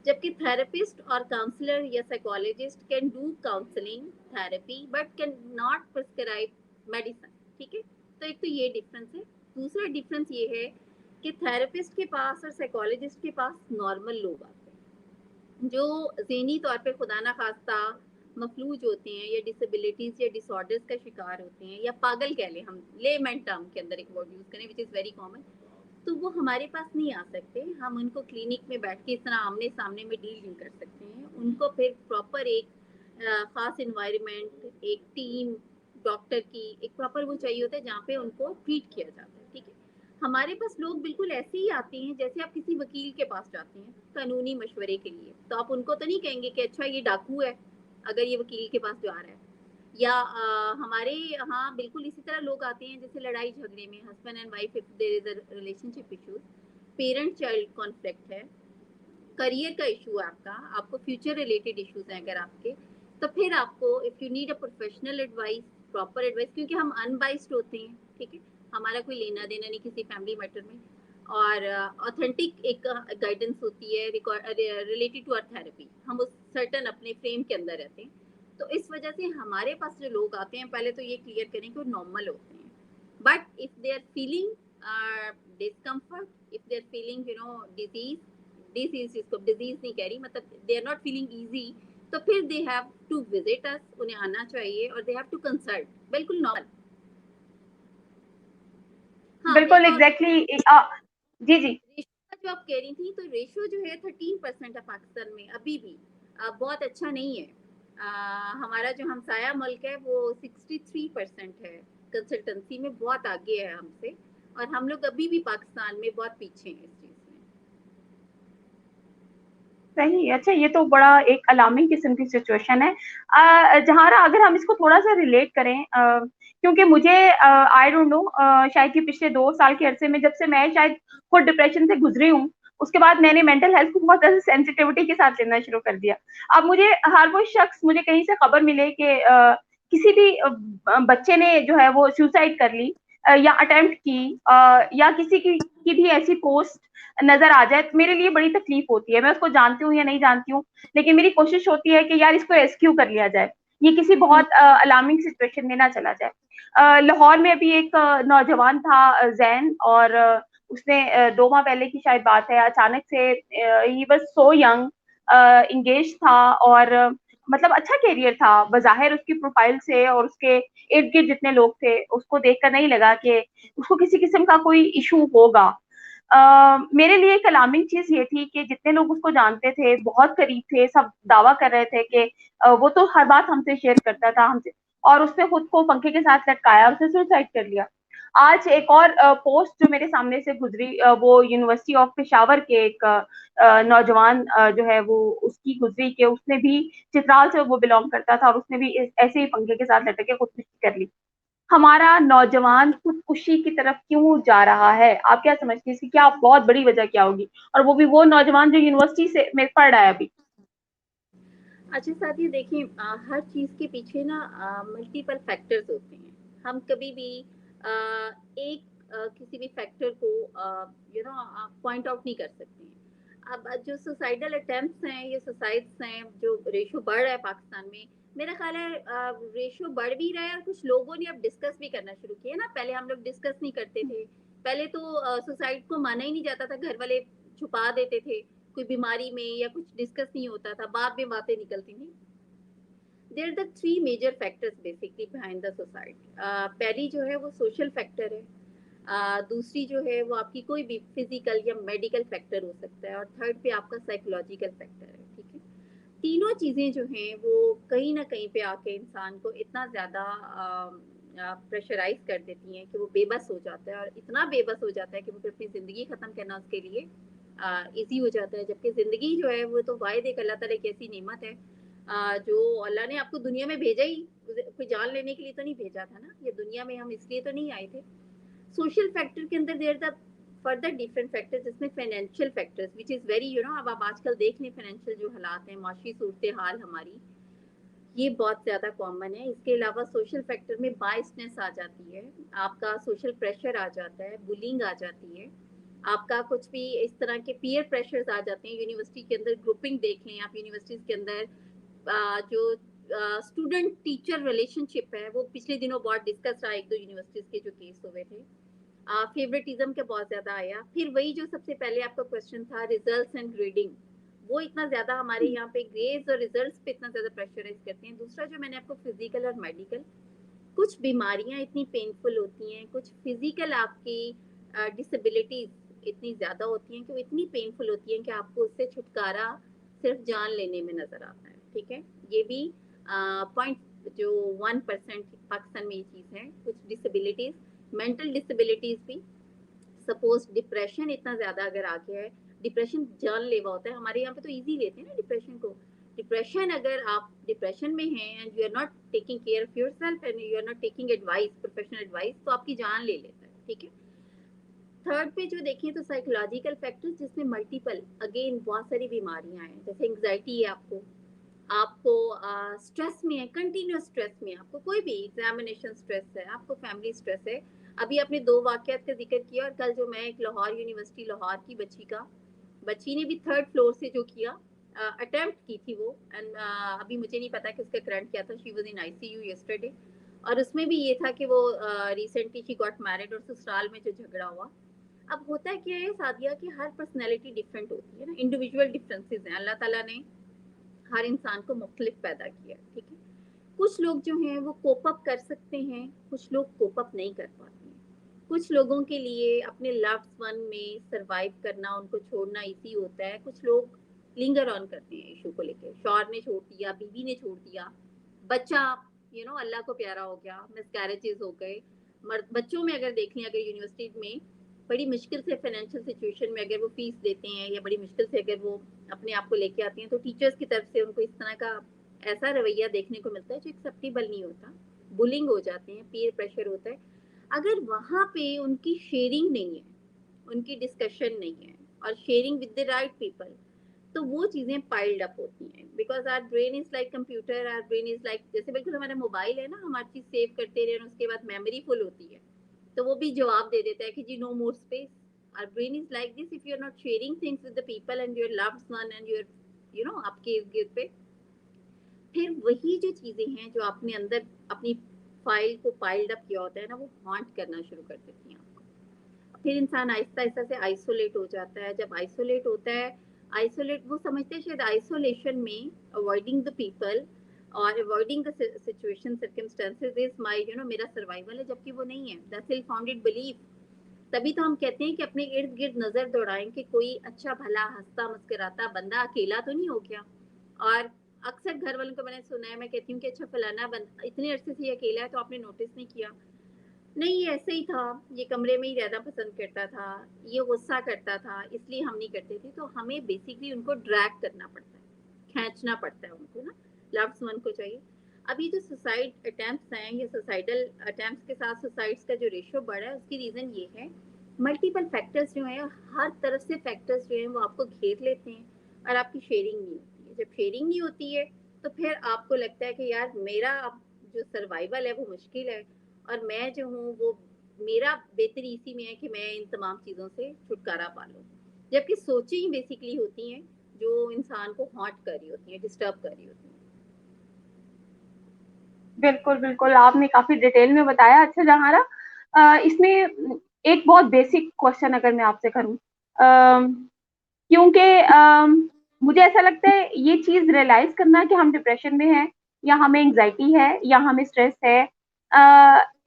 जबकि थेरेपिस्ट और काउंसलर या psychologist can do counselling, therapy, but can not prescribe medicine, ठीक है। तो एक तो ये डिफरेंस है। दूसरा डिफरेंस ये है कि थेरेपिस्ट के पास और साइकोलॉजिस्ट के पास नॉर्मल लोग आते हैं, जो ज़हनी तौर पे खुदा ना खास्ता मफलूज होते हैं, या डिसेबिलिटीज या डिसऑर्डर्स का शिकार होते हैं, या पागल कह लें, हम लेमैन टर्म के अंदर एक वर्ड यूज़ करें विच इज़ वेरी कॉमन। तो वो हमारे पास नहीं आ सकते। हम उनको क्लिनिक में बैठ के इस तरह आमने सामने में डील नहीं कर सकते हैं। उनको फिर प्रॉपर एक ख़ास इन्वायरमेंट, एक टीम डॉक्टर की, एक प्रॉपर वो चाहिए होता है जहाँ पे उनको ट्रीट किया जाता है, ठीक है। हमारे पास लोग बिल्कुल ऐसे ही आते हैं जैसे आप किसी वकील के पास जाते हैं कानूनी मशवरे के लिए, तो आप उनको तो नहीं कहेंगे कि अच्छा ये डाकू है अगर ये वकील के पास जा रहा है। या हमारे यहाँ बिल्कुल इसी तरह लोग आते हैं जैसे लड़ाई झगड़े में husband and wife, if there is a relationship issues, parent child conflict है, करियर का इशू है आपका, आपको फ्यूचर रिलेटेड इश्यूज हैं अगर आपके, तो फिर आपको if you need a professional advice, proper advice, क्योंकि हम अनबाइस्ड होते हैं, ठीक है, हमारा कोई लेना देना नहीं किसी फैमिली मैटर में, और ऑथेंटिक एक गाइडेंस होती है रिलेटेड टू आवर थेरेपी, हम उस सर्टन अपने फ्रेम के अंदर रहते हैं। तो इस वजह से हमारे पास जो लोग आते हैं, पहले तो ये क्लियर करें कि वो नॉर्मल होते हैं, but if they are feeling discomfort, if they are feeling disease, disease इसको डिजीज नहीं कह रही, मतलब they are not feeling easy, तो फिर they have to visit us, उन्हें आना चाहिए और दे हैव टू कंसल्ट, बिल्कुल नॉर्मल। हाँ, बिल्कुल एक और एग्जैक्टली। जी जी। रेशो का जो आप कह रही थी, तो रेशो जो है 13% है पाकिस्तान में अभी भी, बहुत अच्छा नहीं है। हमारा जो हमसाया मुल्क है वो 63% है, कंसल्टेंसी में बहुत आगे है हमसे, और हम लोग अभी भी पाकिस्तान में बहुत पीछे हैं इस चीज में। सही, अच्छा ये तो बड़ा एक अलार्मिंग किस्म की सिचुएशन है। जहारा अगर हम इसको थोड़ा-सा रिलेट करें, क्योंकि मुझे आई डोंट नो, शायद कि पिछले 2 साल के अरसे में जब से मैं शायद खुद डिप्रेशन से गुज़री हूँ, उसके बाद मैंने मेंटल हेल्थ को बहुत ज़्यादा सेंसिटिविटी के साथ लेना शुरू कर दिया। अब मुझे हर वो शख्स, मुझे कहीं से खबर मिले कि किसी भी बच्चे ने जो है वो सुसाइड कर ली, या अटेम्प्ट की, या किसी की भी ऐसी पोस्ट नजर आ जाए, तो मेरे लिए बड़ी तकलीफ होती है। मैं उसको जानती हूँ या नहीं जानती हूँ, लेकिन मेरी कोशिश होती है कि यार इसको रेस्क्यू कर लिया जाए, ये किसी बहुत अलार्मिंग सिचुएशन में ना चला जाए। लाहौर में अभी एक नौजवान था, जैन, और उसने 2 माह पहले की शायद बात है, अचानक से he was so young, engage था, और मतलब अच्छा करियर था बज़ाहिर उसकी प्रोफाइल से, और उसके इर्द गिर्द जितने लोग थे उसको देखकर नहीं लगा कि उसको किसी किस्म का कोई इशू होगा। मेरे लिए एक अलार्मिंग चीज़ ये थी कि जितने लोग उसको जानते थे, बहुत करीब थे, सब दावा कर रहे थे कि वो तो हर बात हमसे शेयर करता था, हमसे, और उसने खुद को पंखे के साथ लटकाया और उसने सुसाइड कर लिया। आज एक और पोस्ट जो मेरे सामने से गुजरी, वो यूनिवर्सिटी ऑफ पेशावर के एक नौजवान जो है वो उसकी गुजरी, कि उसने भी चित्राल से वो बिलोंग करता था और उसने भी ऐसे ही पंखे के साथ लटक के खुदकुशी कर ली। हमारा नौजवान खुदकुशी की तरफ क्यों जा रहा है? आप क्या समझती हैं इसकी क्या बहुत बड़ी वजह क्या होगी? और वो भी वो नौजवान जो यूनिवर्सिटी से में पढ़ रहा है अभी। अच्छा साथी, देखिए हर चीज़ के पीछे ना मल्टीपल फैक्टर्स होते हैं। हम कभी भी एक किसी भी फैक्टर को पॉइंट आउट नहीं कर सकते हैं। अब जो सुसाइडल अटेम्प्ट्स हैं, ये सुसाइड्स हैं, जो रेशो बढ़ रहा है पाकिस्तान में, मेरा ख्याल है रेशो बढ़ भी रहा है, और कुछ लोगों ने अब डिस्कस भी करना शुरू किया ना, पहले हम लोग डिस्कस नहीं करते थे। पहले तो सुसाइड को माना ही नहीं जाता था, घर वाले छुपा देते थे, कोई बीमारी में या कुछ डिस्कस नहीं होता था, बाद में बातें निकलती थी। There the three major factors basically behind the suicide. पहली जो है वो सोशल फैक्टर है, दूसरी जो है वो आपकी कोई भी फिजिकल या मेडिकल फैक्टर हो सकता है, और थर्ड पे आपका साइकोलॉजिकल फैक्टर है, ठीक है। तीनों चीज़ें जो हैं वो कहीं ना कहीं पे आके इंसान को इतना ज़्यादा प्रेशराइज कर देती हैं कि वो बेबस हो जाता है, और इतना बेबस हो जाता है कि वो फिर अपनी ज़िंदगी ख़त्म करना उसके लिए ईजी हो जाता है। जबकि ज़िंदगी जो है वो तो वाहिद एक अल्लाह ताला की ऐसी नेमत है, जो अल्लाह ने आपको दुनिया में भेजा ही कोई जान लेने के लिए तो नहीं भेजा था ना, ये दुनिया में हम इसलिए तो नहीं आए थे। सोशल फैक्टर के अंदर there the further different factors, जिसमें financial factors which is very अब आप आजकल देख लें फाइनेंशियल जो हालात हैं, माशी सूरत हाल हमारी, ये बहुत ज़्यादा कॉमन है। इसके अलावा सोशल फैक्टर में बायसनेस आ जाती है, आपका सोशल प्रेशर आ जाता है, बुलिंग आ जाती है, आपका कुछ भी इस तरह के पीयर प्रेशर्स आ जाते हैं। यूनिवर्सिटी के अंदर ग्रुपिंग देख लें आप, यूनिवर्सिटीज़ के अंदर जो स्टूडेंट टीचर रिलेशनशिप है, वो पिछले दिनों बहुत डिस्कस रहा, एक दो यूनिवर्सिटीज़ के जो केस हुए थे, फेवरेटिज्म का बहुत ज़्यादा आया। फिर वही जो सबसे पहले आपका क्वेश्चन था, रिजल्ट्स एंड ग्रेडिंग, वो इतना ज़्यादा हमारे यहाँ पे ग्रेड्स और रिजल्ट्स पे इतना ज़्यादा प्रेशराइज करते हैं। दूसरा जो मैंने आपको फिजिकल और मेडिकल, कुछ बीमारियां इतनी पेनफुल होती हैं, कुछ फिजिकल आपकी डिसेबिलिटीज इतनी ज़्यादा होती हैं कि वो इतनी पेनफुल होती हैं कि आपको उससे छुटकारा सिर्फ जान लेने में नज़र आता है, ठीक है। ये भी पॉइंट जो 1% पाकिस्तान में ये चीज़ है, कुछ डिसेबिलिटीज, मेंटल डिसेबिलिटीज भी। सपोज डिप्रेशन इतना ज्यादा अगर आ गया है, डिप्रेशन जानलेवा होता है, हमारे यहाँ पे तो इजी लेते हैं ना डिप्रेशन को। डिप्रेशन, अगर आप डिप्रेशन में हैं and you are not taking care of yourself and you are not taking advice, professional advice, तो आपकी जान ले लेता है, ठीक है। थर्ड पे जो देखें तो साइकोलॉजिकल फैक्टर्स, जिसमें मल्टीपल अगेन बहुत सारी बीमारियां हैं, जैसे एंग्जाइटी है आपको, आपको स्ट्रेस में है, कंटिन्यूस स्ट्रेस में है, आपको कोई भी एग्जामिनेशन स्ट्रेस है, आपको फैमिली स्ट्रेस है। अभी आपने दो वाकयात का जिक्र किया, और कल जो मैं एक लाहौर यूनिवर्सिटी लाहौर की बच्ची ने भी थर्ड फ्लोर से जो किया अटेम्प्ट की थी वो, एंड अभी मुझे नहीं पता कि उसका करंट क्या था, she was in ICU yesterday. और उसमें भी ये था कि वो रिसेंटली शी गॉट मैरिड, और ससुराल में जो झगड़ा हुआ। अब होता क्या है सादिया, की हर पर्सनैलिटी डिफरेंट होती है ना, इंडिविजुअल डिफरेंसेस हैं, अल्लाह ताला ने हर इंसान को मुख्तलिफ पैदा किया, ठीक है। कुछ लोग जो हैं वो कोप अप कर सकते हैं, कुछ लोग कोप अप नहीं कर पाते हैं। कुछ लोगों के लिए अपने लव्ड वन में सरवाइव करना, उनको छोड़ना इजी होता है। कुछ लोग लिंगर ऑन करते हैं इशू को लेकर, शौहर ने छोड़ दिया, बीवी ने छोड़ दिया, बच्चा अल्लाह को प्यारा हो गया, मिसकैरेजेस हो गए। बच्चों में अगर देख लें, अगर यूनिवर्सिटी में बड़ी मुश्किल से फाइनेंशियल सिचुएशन में अगर वो फीस देते हैं, या बड़ी मुश्किल से अगर वो अपने आप को लेके आती हैं, तो टीचर्स की तरफ से उनको इस तरह का ऐसा रवैया देखने को मिलता है जो एक्सेप्टेबल नहीं होता। बुलिंग हो जाते हैं, पीयर प्रेशर होता है। अगर वहाँ पे उनकी शेयरिंग नहीं है, उनकी डिस्कशन नहीं है, और sharing with the right people, तो वो चीजें पाइल्ड अप होती हैं। Because our brain is like computer, our brain is like, जैसे बिल्कुल हमारा मोबाइल है ना, हम हर चीज सेव करते रहे और उसके बाद मेमोरी फुल होती है, तो वो भी जवाब दे देता है कि जी no more space. Our brain is like this, if you are not sharing things with the people and your loved one and your आपके इर्द गिर्द पे, फिर वही जो चीजें हैं जो आपने अंदर अपनी फाइल को पाइल्ड अप किया होता है ना, वो हॉन्ट करना शुरू कर देती हैं आपको। फिर इंसान आहिस्ता आहिस्ता से आइसोलेट हो जाता है। जब आइसोलेट होता है, आइसोलेट वो समझते हैं शायद आइसोलेशन में अवॉइडिंग द पीपल और avoiding the situation circumstances is my मेरा सर्वाइवल है, जबकि वो नहीं है। That's self founded belief. तभी तो हम कहते हैं कि अपने इर्द गिर्द नजर दौड़ाएं कि कोई अच्छा भला हंसता मुस्कुराता बंदा अकेला तो नहीं हो गया। और अक्सर घर वालों को मैंने सुना है, मैं कहती हूँ कि अच्छा फलाना बंदा इतने अरसे से अकेला है, तो आपने नोटिस नहीं किया? नहीं, ये ऐसे ही था, ये कमरे में ही रहना पसंद करता था, ये गुस्सा करता था, इसलिए हम नहीं करते थे। तो हमें बेसिकली उनको ड्रैग करना पड़ता है, खींचना पड़ता है उनको ना, लव्ड वन को चाहिए। अभी जो सुसाइड अटेम्प्ट्स हैं, ये सुसाइडल अटेम्प्ट्स के साथ सुसाइड्स का जो रेशियो बढ़ा है, उसकी रीजन ये है, मल्टीपल फैक्टर्स जो हैं, हर तरफ से फैक्टर्स जो हैं वो आपको घेर लेते हैं, और आपकी शेयरिंग नहीं होती है। जब शेयरिंग नहीं होती है, तो फिर आपको लगता है कि यार मेरा अब जो सर्वाइवल है वो मुश्किल है, और मैं जो हूँ वो, मेरा बेहतरी इसी में है कि मैं इन तमाम चीज़ों से छुटकारा पा लूँ। जबकि सोचें ही बेसिकली होती हैं जो इंसान को हॉन्ट कर रही होती हैं, डिस्टर्ब कर रही होती हैं। बिल्कुल, बिल्कुल, आपने काफ़ी डिटेल में बताया। अच्छा जहारा, इसमें एक बहुत बेसिक क्वेश्चन अगर मैं आपसे करूँ, क्योंकि मुझे ऐसा लगता है ये चीज़ रियलाइज़ करना कि हम डिप्रेशन में हैं, या हमें एंग्ज़ायटी है, या हमें स्ट्रेस है,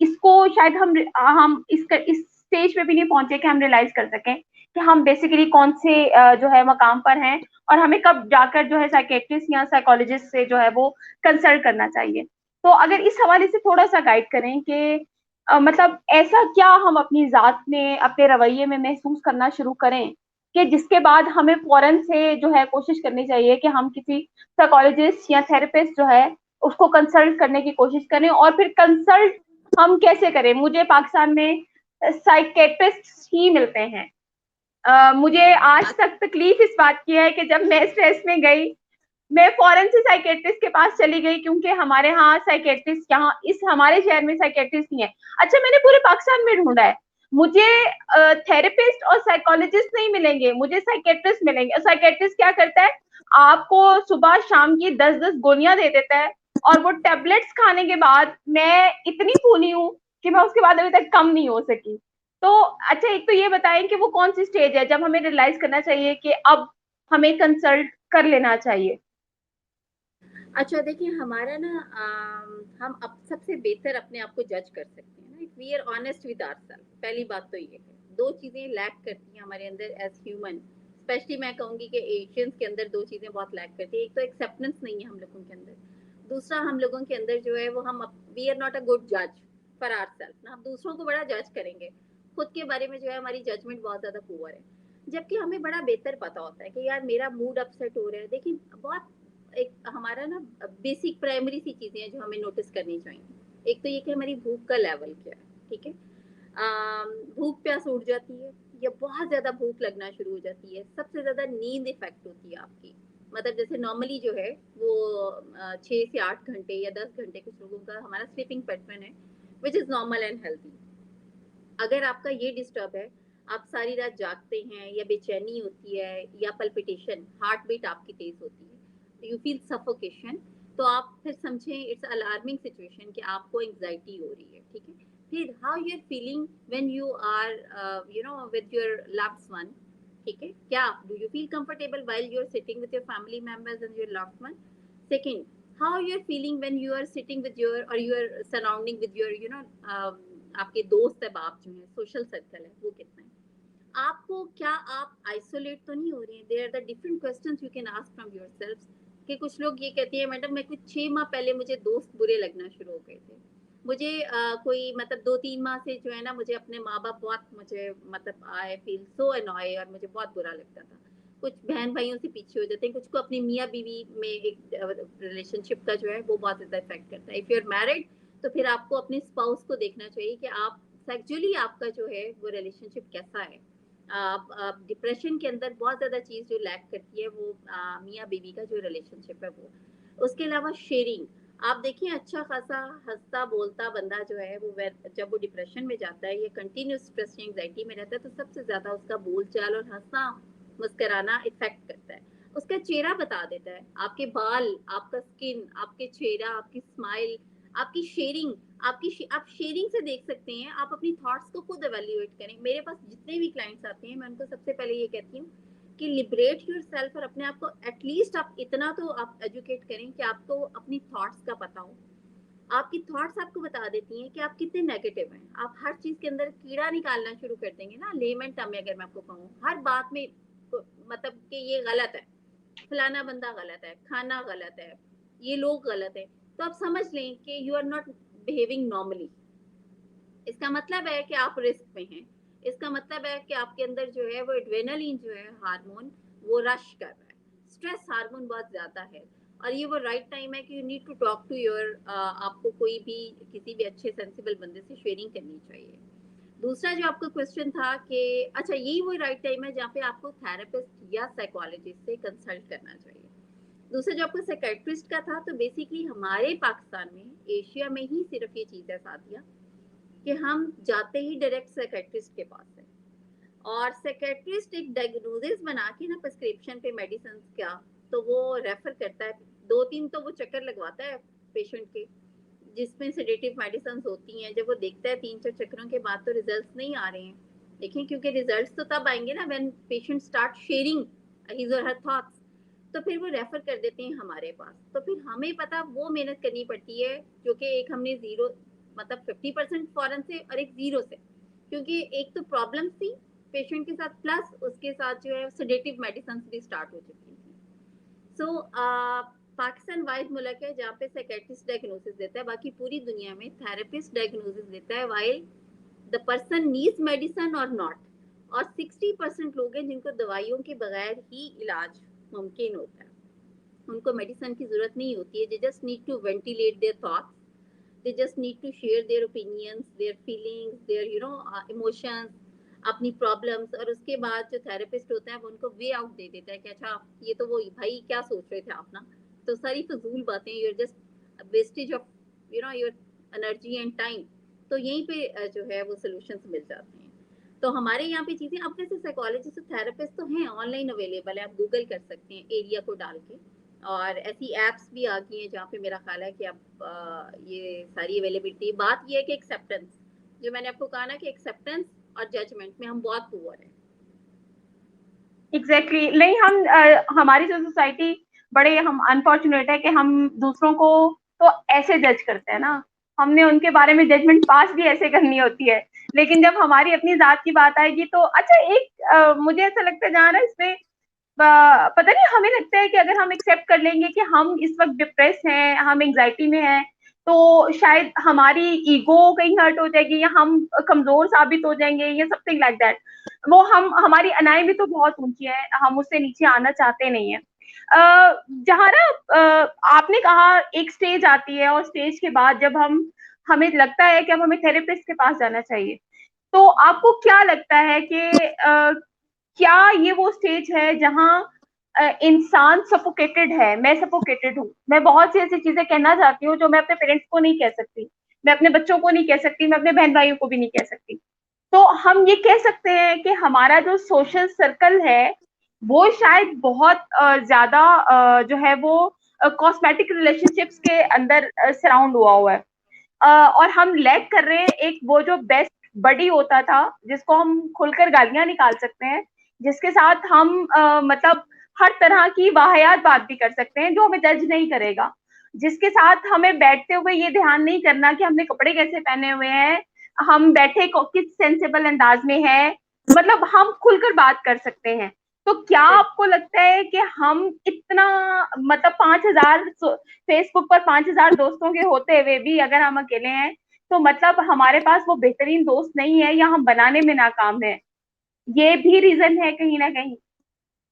इसको शायद हम इस स्टेज पे भी नहीं पहुँचे कि हम रियलाइज़ कर सकें कि हम बेसिकली कौन से जो है मकाम पर हैं, और हमें कब जाकर जो है साइकियाट्रिस्ट या साइकोलॉजिस्ट से जो है वो कंसल्ट करना चाहिए। तो अगर इस हवाले से थोड़ा-सा गाइड करें कि मतलब ऐसा क्या हम अपनी ज़ात में, अपने रवैये में महसूस करना शुरू करें कि जिसके बाद हमें फ़ौरन से जो है कोशिश करनी चाहिए कि हम किसी साइकोलॉजिस्ट या थेरेपिस्ट जो है उसको कंसल्ट करने की कोशिश करें, और फिर कंसल्ट हम कैसे करें? मुझे पाकिस्तान में साइकियाट्रिस्ट ही मिलते हैं। मुझे आज तक तकलीफ इस बात की है कि जब मैं स्ट्रेस में गई, मैं फौरन से साइकियाट्रिस्ट के पास चली गई, क्योंकि हमारे यहाँ साइकियाट्रिस्ट, यहाँ इस हमारे शहर में साइकियाट्रिस्ट नहीं है। अच्छा, मैंने पूरे पाकिस्तान में ढूंढा है, मुझे थेरेपिस्ट और साइकोलॉजिस्ट नहीं मिलेंगे, मुझे साइकियाट्रिस्ट मिलेंगे। साइकियाट्रिस्ट क्या करता है, आपको सुबह शाम की 10-10 गोलियां दे देता है, और वो टेबलेट्स खाने के बाद मैं इतनी फूली हूँ कि मैं उसके बाद अभी तक कम नहीं हो सकी। तो अच्छा, एक तो ये बताएं कि वो कौन सी स्टेज है जब हमें रियलाइज करना चाहिए कि अब हमें कंसल्ट कर लेना चाहिए। अच्छा देखिए, हमारा ना हम अब सबसे बेहतर अपने आप को जज कर सकते हैं ना, if we are honest with ourselves. पहली बात तो ये है, दो चीजें लैक करती हैं हमारे अंदर एज ह्यूमन, स्पेशली मैं कहूंगी कि एशियंस के अंदर दो चीजें बहुत लैक करती है। एक तो एक्सेप्टेंस नहीं है हम लोगों के अंदर, दूसरा, हम लोगों के अंदर जो है वो हम we are not a good जज फॉर आवरसेल्फ ना, हम दूसरों को बड़ा जज करेंगे, खुद के बारे में जो है हमारी जजमेंट बहुत ज्यादा पुअर है। जबकि हमें बड़ा बेहतर पता होता है कि यार मेरा मूड अपसेट हो रहा है। देखिए बहुत एक हमारा ना बेसिक प्राइमरी सी चीजें हैं जो हमें नोटिस करनी चाहिए। एक तो ये कि हमारी भूख का लेवल क्या है, ठीक है। भूख प्यास उड़ जाती है या बहुत ज्यादा भूख लगना शुरू हो जाती है। सबसे ज्यादा नींद इफेक्ट होती है आपकी, मतलब जैसे नॉर्मली जो है वो 6 से 8 घंटे या 10 घंटे कुछ लोगों का हमारा स्लीपिंग पैटर्न है, which is normal and healthy. अगर आपका ये डिस्टर्ब है, आप सारी रात जागते हैं या बेचैनी होती है या पल्पिटेशन, हार्ट बीट आपकी तेज होती है, यू फील सफोकेशन, तो आप फिर समझें इट्स अलार्मिंग सिचुएशन कि आपको एंजाइटी हो रही है, ठीक है। फिर how you are feeling when you are with your loved one, ठीक है, क्या do you feel comfortable while you are sitting with your family members and your loved one. Second, how you are feeling when you are sitting with your or you are surrounding with your आपके दोस्त है, बाप जो है, social circle है, वो कितना है आपको, क्या आप आइसोलेट तो नहीं हो रहे हैं। There are the different questions you can ask from yourself. कि कुछ लोग ये कहती है मैडम मैं कुछ 6 माह पहले मुझे दोस्त बुरे लगना शुरू हो गए थे, मुझे कोई मतलब 2-3 माह से जो है ना मुझे अपने माँ बाप बहुत मुझे मतलब आई फील सो अनॉय और मुझे बहुत बुरा लगता था। कुछ बहन भाइयों से पीछे हो जाते हैं, कुछ को अपनी मियाँ बीवी में एक रिलेशनशिप का जो है वो बहुत ज्यादा इफेक्ट करता है। इफ यू आर मैरिड तो फिर आपको अपने स्पाउस को देखना चाहिए कि आप सेक्सुअली आपका जो है वो रिलेशनशिप कैसा है। डिप्रेशन के अंदर बहुत ज्यादा चीज जो लैक करती है वो मियाँ बीवी का जो रिलेशनशिप है वो। उसके अलावा शेयरिंग, आप देखिए अच्छा खासा हंसता बोलता बंदा जो है वो जब वो डिप्रेशन में जाता है या कंटिन्यूस स्ट्रेस एंजाइटी में रहता है तो सबसे ज्यादा उसका बोलचाल और हंसना मुस्कुराना इफेक्ट करता है। उसका चेहरा बता देता है, आपके बाल, आपका स्किन, आपके चेहरा, आपकी स्माइल, आपकी शेयरिंग, आप शेयरिंग से देख सकते हैं। आप अपनी थॉट्स को खुद एवेल्युएट करें। मेरे पास जितने भी क्लाइंट्स आते हैं मैं उनको सबसे पहले ये कहती हूँ कि लिबरेट योर सेल्फ और अपने आप को एटलीस्ट आप इतना तो आप एजुकेट करें कि आपको अपनी थॉट्स का पता हो। आपकी थॉट्स आपको बता देती हैं कि आप कितने नेगेटिव हैं। आप हर चीज के अंदर कीड़ा निकालना शुरू कर देंगे ना, लेमन टर्म में अगर मैं आपको कहूँ हर बात में मतलब कि ये गलत है, फलाना बंदा गलत है, खाना गलत है, ये लोग गलत है, तो आप समझ लें कि you are not behaving normally. इसका मतलब है कि आप रिस्क में हैं। इसका मतलब है कि आपके अंदर जो है वो एड्रेनलिन जो है हार्मोन वो रश कर रहा है, स्ट्रेस हार्मोन बहुत ज्यादा है। और ये वो राइट टाइम है कि you need to talk to your, आपको कोई भी किसी भी अच्छे सेंसिबल बंदे से शेयरिंग करनी चाहिए। दूसरा जो आपका क्वेश्चन था कि अच्छा यही वो राइट टाइम है जहाँ पे आपको थेरेपिस्ट या साइकोलॉजिस्ट से कंसल्ट करना चाहिए। दूसरा जो आपका साइकेट्रिस्ट का था, तो बेसिकली हमारे पाकिस्तान में, एशिया में ही सिर्फ ये चीज है साथिया कि हम जाते ही डायरेक्ट साइकेट्रिस्ट के पास है और साइकेट्रिस्ट एक डायग्नोसिस बना के ना प्रिस्क्रिप्शन पे मेडिसिन का तो वो रेफर करता है। 2-3 तो वो चक्कर लगवाता है पेशेंट के, जिसमें सेडेटिव मेडिसिन होती हैं। जब वो देखता है 3-4 चक्करों के बाद तो रिजल्ट्स नहीं आ रहे हैं, देखिए क्योंकि रिजल्ट्स तो तब आएंगे ना when patient start sharing his और हर थॉट्स। तो फिर वो रेफर कर देते हैं हमारे पास। तो फिर हमें पता वो मेहनत करनी पड़ती है जो कि एक हमने जीरो मतलब 50% फॉरन से और एक जीरो से, क्योंकि एक तो प्रॉब्लम थी पेशेंट के साथ प्लस उसके साथ जो है सेडेटिव मेडिसिन भी स्टार्ट हो चुकी थी। सो पाकिस्तान वाइड मुल्क है जहाँ पे साइकेट्रिस्ट डायग्नोसिस देता है, बाकी पूरी दुनिया में थेरेपिस्ट डायग्नोसिस देता है while the person needs medicine और नॉट। और 60% लोग हैं जिनको दवाइयों के बगैर ही इलाज मुमकिन होता है, उनको मेडिसिन की जरूरत नहीं होती है। They just need to ventilate their thoughts, they just need to share their opinions, their feelings, their emotions, अपनी प्रॉब्लम्स। और उसके बाद जो थेरेपिस्ट होता है वो उनको वे आउट दे देता है कि अच्छा ये तो वो भाई क्या सोच रहे थे आप ना, तो सारी फजूल बातें, you're just wastage of your energy and time. तो यहीं पे जो है वो सोल्यूशंस मिल जाते हैं। तो हमारे यहाँ पे चीजें, अब वैसे साइकोलॉजिस्ट और थेरेपिस्ट तो हैं ऑनलाइन अवेलेबल है, आप गूगल कर सकते हैं एरिया को डाल के। और ऐसी एप्स भी आ गई हैं जहाँ पे मेरा ख्याल है कि आप ये सारी अवेलेबिलिटी। बात ये है कि एक्सेप्टेंस, जो मैंने आपको कहा ना कि एक्सेप्टेंस और जजमेंट में हम बहुत पुअर हैं। एग्जैक्टली नहीं, हम हमारी जो सोसाइटी बड़े हम अनफॉर्चुनेट है कि हम दूसरों को तो ऐसे जज करते हैं ना, हमने उनके बारे में जजमेंट पास भी ऐसे करनी होती है। लेकिन जब हमारी अपनी जात की बात आएगी तो अच्छा एक मुझे ऐसा लगता है जहाँ ना इसमें पता नहीं, हमें लगता है कि अगर हम एक्सेप्ट कर लेंगे कि हम इस वक्त डिप्रेस हैं, हम एंग्जाइटी में हैं, तो शायद हमारी ईगो कहीं हर्ट हो जाएगी, या हम कमजोर साबित हो जाएंगे, या समथिंग लाइक दैट। वो हम, हमारी अनाएं भी तो बहुत ऊंची है, हम उससे नीचे आना चाहते नहीं है। जहाँ ना आपने कहा एक स्टेज आती है, और स्टेज के बाद जब हमें लगता है कि अब हमें थेरेपिस्ट के पास जाना चाहिए, तो आपको क्या लगता है कि क्या ये वो स्टेज है जहां इंसान सफोकेटेड है? मैं सफोकेटेड हूँ, मैं बहुत सी ऐसी चीजें कहना चाहती हूँ जो मैं अपने पेरेंट्स को नहीं कह सकती, मैं अपने बच्चों को नहीं कह सकती, मैं अपने बहन भाइयों को भी नहीं कह सकती। तो हम ये कह सकते हैं कि हमारा जो सोशल सर्कल है वो शायद बहुत ज्यादा जो है वो कॉस्मेटिक रिलेशनशिप्स के अंदर सराउंड हुआ है। और हम लैक कर रहे हैं एक वो जो बेस्ट बडी होता था, जिसको हम खुलकर गालियां निकाल सकते हैं, जिसके साथ हम मतलब हर तरह की वाहियात बात भी कर सकते हैं, जो हमें जज नहीं करेगा, जिसके साथ हमें बैठते हुए ये ध्यान नहीं करना कि हमने कपड़े कैसे पहने हुए हैं, हम बैठे किस सेंसेबल अंदाज में है, मतलब हम खुलकर बात कर सकते हैं। तो क्या आपको लगता है कि हम इतना, मतलब 5,000 फेसबुक पर 5,000 दोस्तों के होते हुए भी अगर हम अकेले हैं, तो मतलब हमारे पास वो बेहतरीन दोस्त नहीं है, या हम बनाने में नाकाम है? ये भी रीजन है कहीं ना कहीं।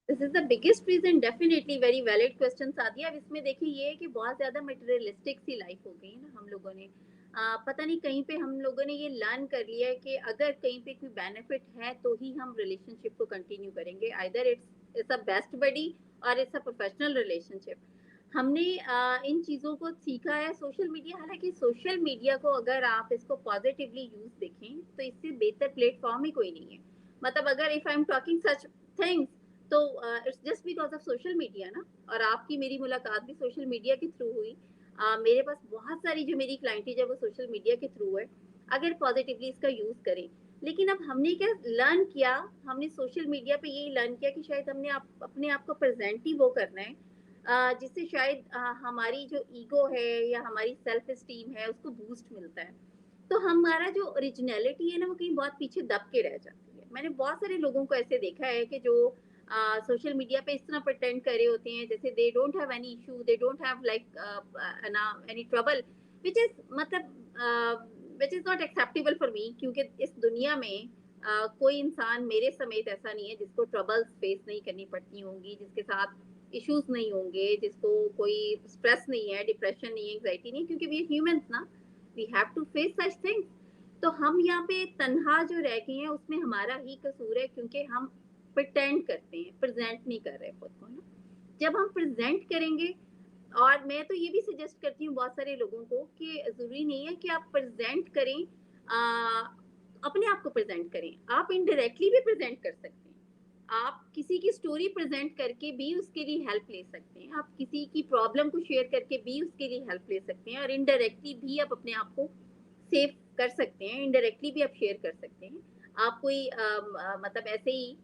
This is the biggest reason, definitely very valid question Sadia. अब इसमें देखिए ये है कि बहुत ज्यादा मटेरियलिस्टिक सी लाइफ हो गई है ना हम लोगों ने। पता नहीं कहीं पे हम लोगों ने ये लर्न कर लिया है कि अगर कहीं पे कोई बेनिफिट है तो ही हम रिलेशनशिप को कंटिन्यू करेंगे, either it's a best buddy और इट्स अ प्रोफेशनल रिलेशनशिप। हमने इन चीज़ों को सीखा है सोशल मीडिया। हालांकि सोशल मीडिया को अगर आप इसको पॉजिटिवली यूज देखें तो इससे बेहतर प्लेटफॉर्म ही कोई नहीं है। मतलब अगर if I am talking such things, तो it's just because of social media ना। और आपकी मेरी मुलाकात भी सोशल मीडिया के थ्रू हुई। मेरे पास बहुत सारी जो मेरी क्लाइंटेज है वो सोशल मीडिया के थ्रू है, अगर पॉजिटिवली इसका यूज करें। लेकिन अब हमने क्या लर्न किया, हमने सोशल मीडिया पे यही लर्न किया कि शायद हमने अपने आप को प्रेजेंट ही वो करना है जिससे शायद हमारी जो ईगो है या हमारी सेल्फ स्टीम है उसको बूस्ट मिलता है। तो हमारा जो ओरिजिनलिटी है ना वो कहीं बहुत पीछे दब के रह जाती है। मैंने बहुत सारे लोगों को ऐसे देखा है कि जो सोशल मीडिया पे इस तरह प्रटेंड कर रहे होते हैं जैसे they don't have any issue, they don't have like any trouble, which is मतलब which is not acceptable for me. क्योंकि इस दुनिया में कोई इंसान मेरे समेत ऐसा नहीं है जिसको ट्रबल्स फेस नहीं करनी पड़ती होंगी, जिसके साथ इश्यूज नहीं होंगे, जिसको कोई स्ट्रेस नहीं है, डिप्रेशन नहीं है, एंग्जाइटी नहीं, क्योंकि वी ह्यूमंस ना, we have to face such things. तो हम यहाँ पे तन्हा जो रह गए हैं उसमें हमारा ही कसूर है, क्योंकि हम प्रिटेंड करते हैं, प्रेजेंट नहीं कर रहे खुद को ना। जब हम प्रेजेंट करेंगे, और मैं तो ये भी सजेस्ट करती हूँ बहुत सारे लोगों को कि जरूरी नहीं है कि आप प्रेजेंट करें, अपने आप को प्रेजेंट करें, आप इनडायरेक्टली भी प्रेजेंट कर सकते हैं। आप किसी की स्टोरी प्रेजेंट करके भी उसके लिए हेल्प ले सकते हैं, आप किसी की प्रॉब्लम को शेयर करके भी उसके लिए हेल्प ले सकते हैं, और इनडायरेक्टली भी आप अपने आप को सेव कर सकते हैं, इनडायरेक्टली भी आप शेयर कर सकते हैं। आप कोई मतलब ऐसे ही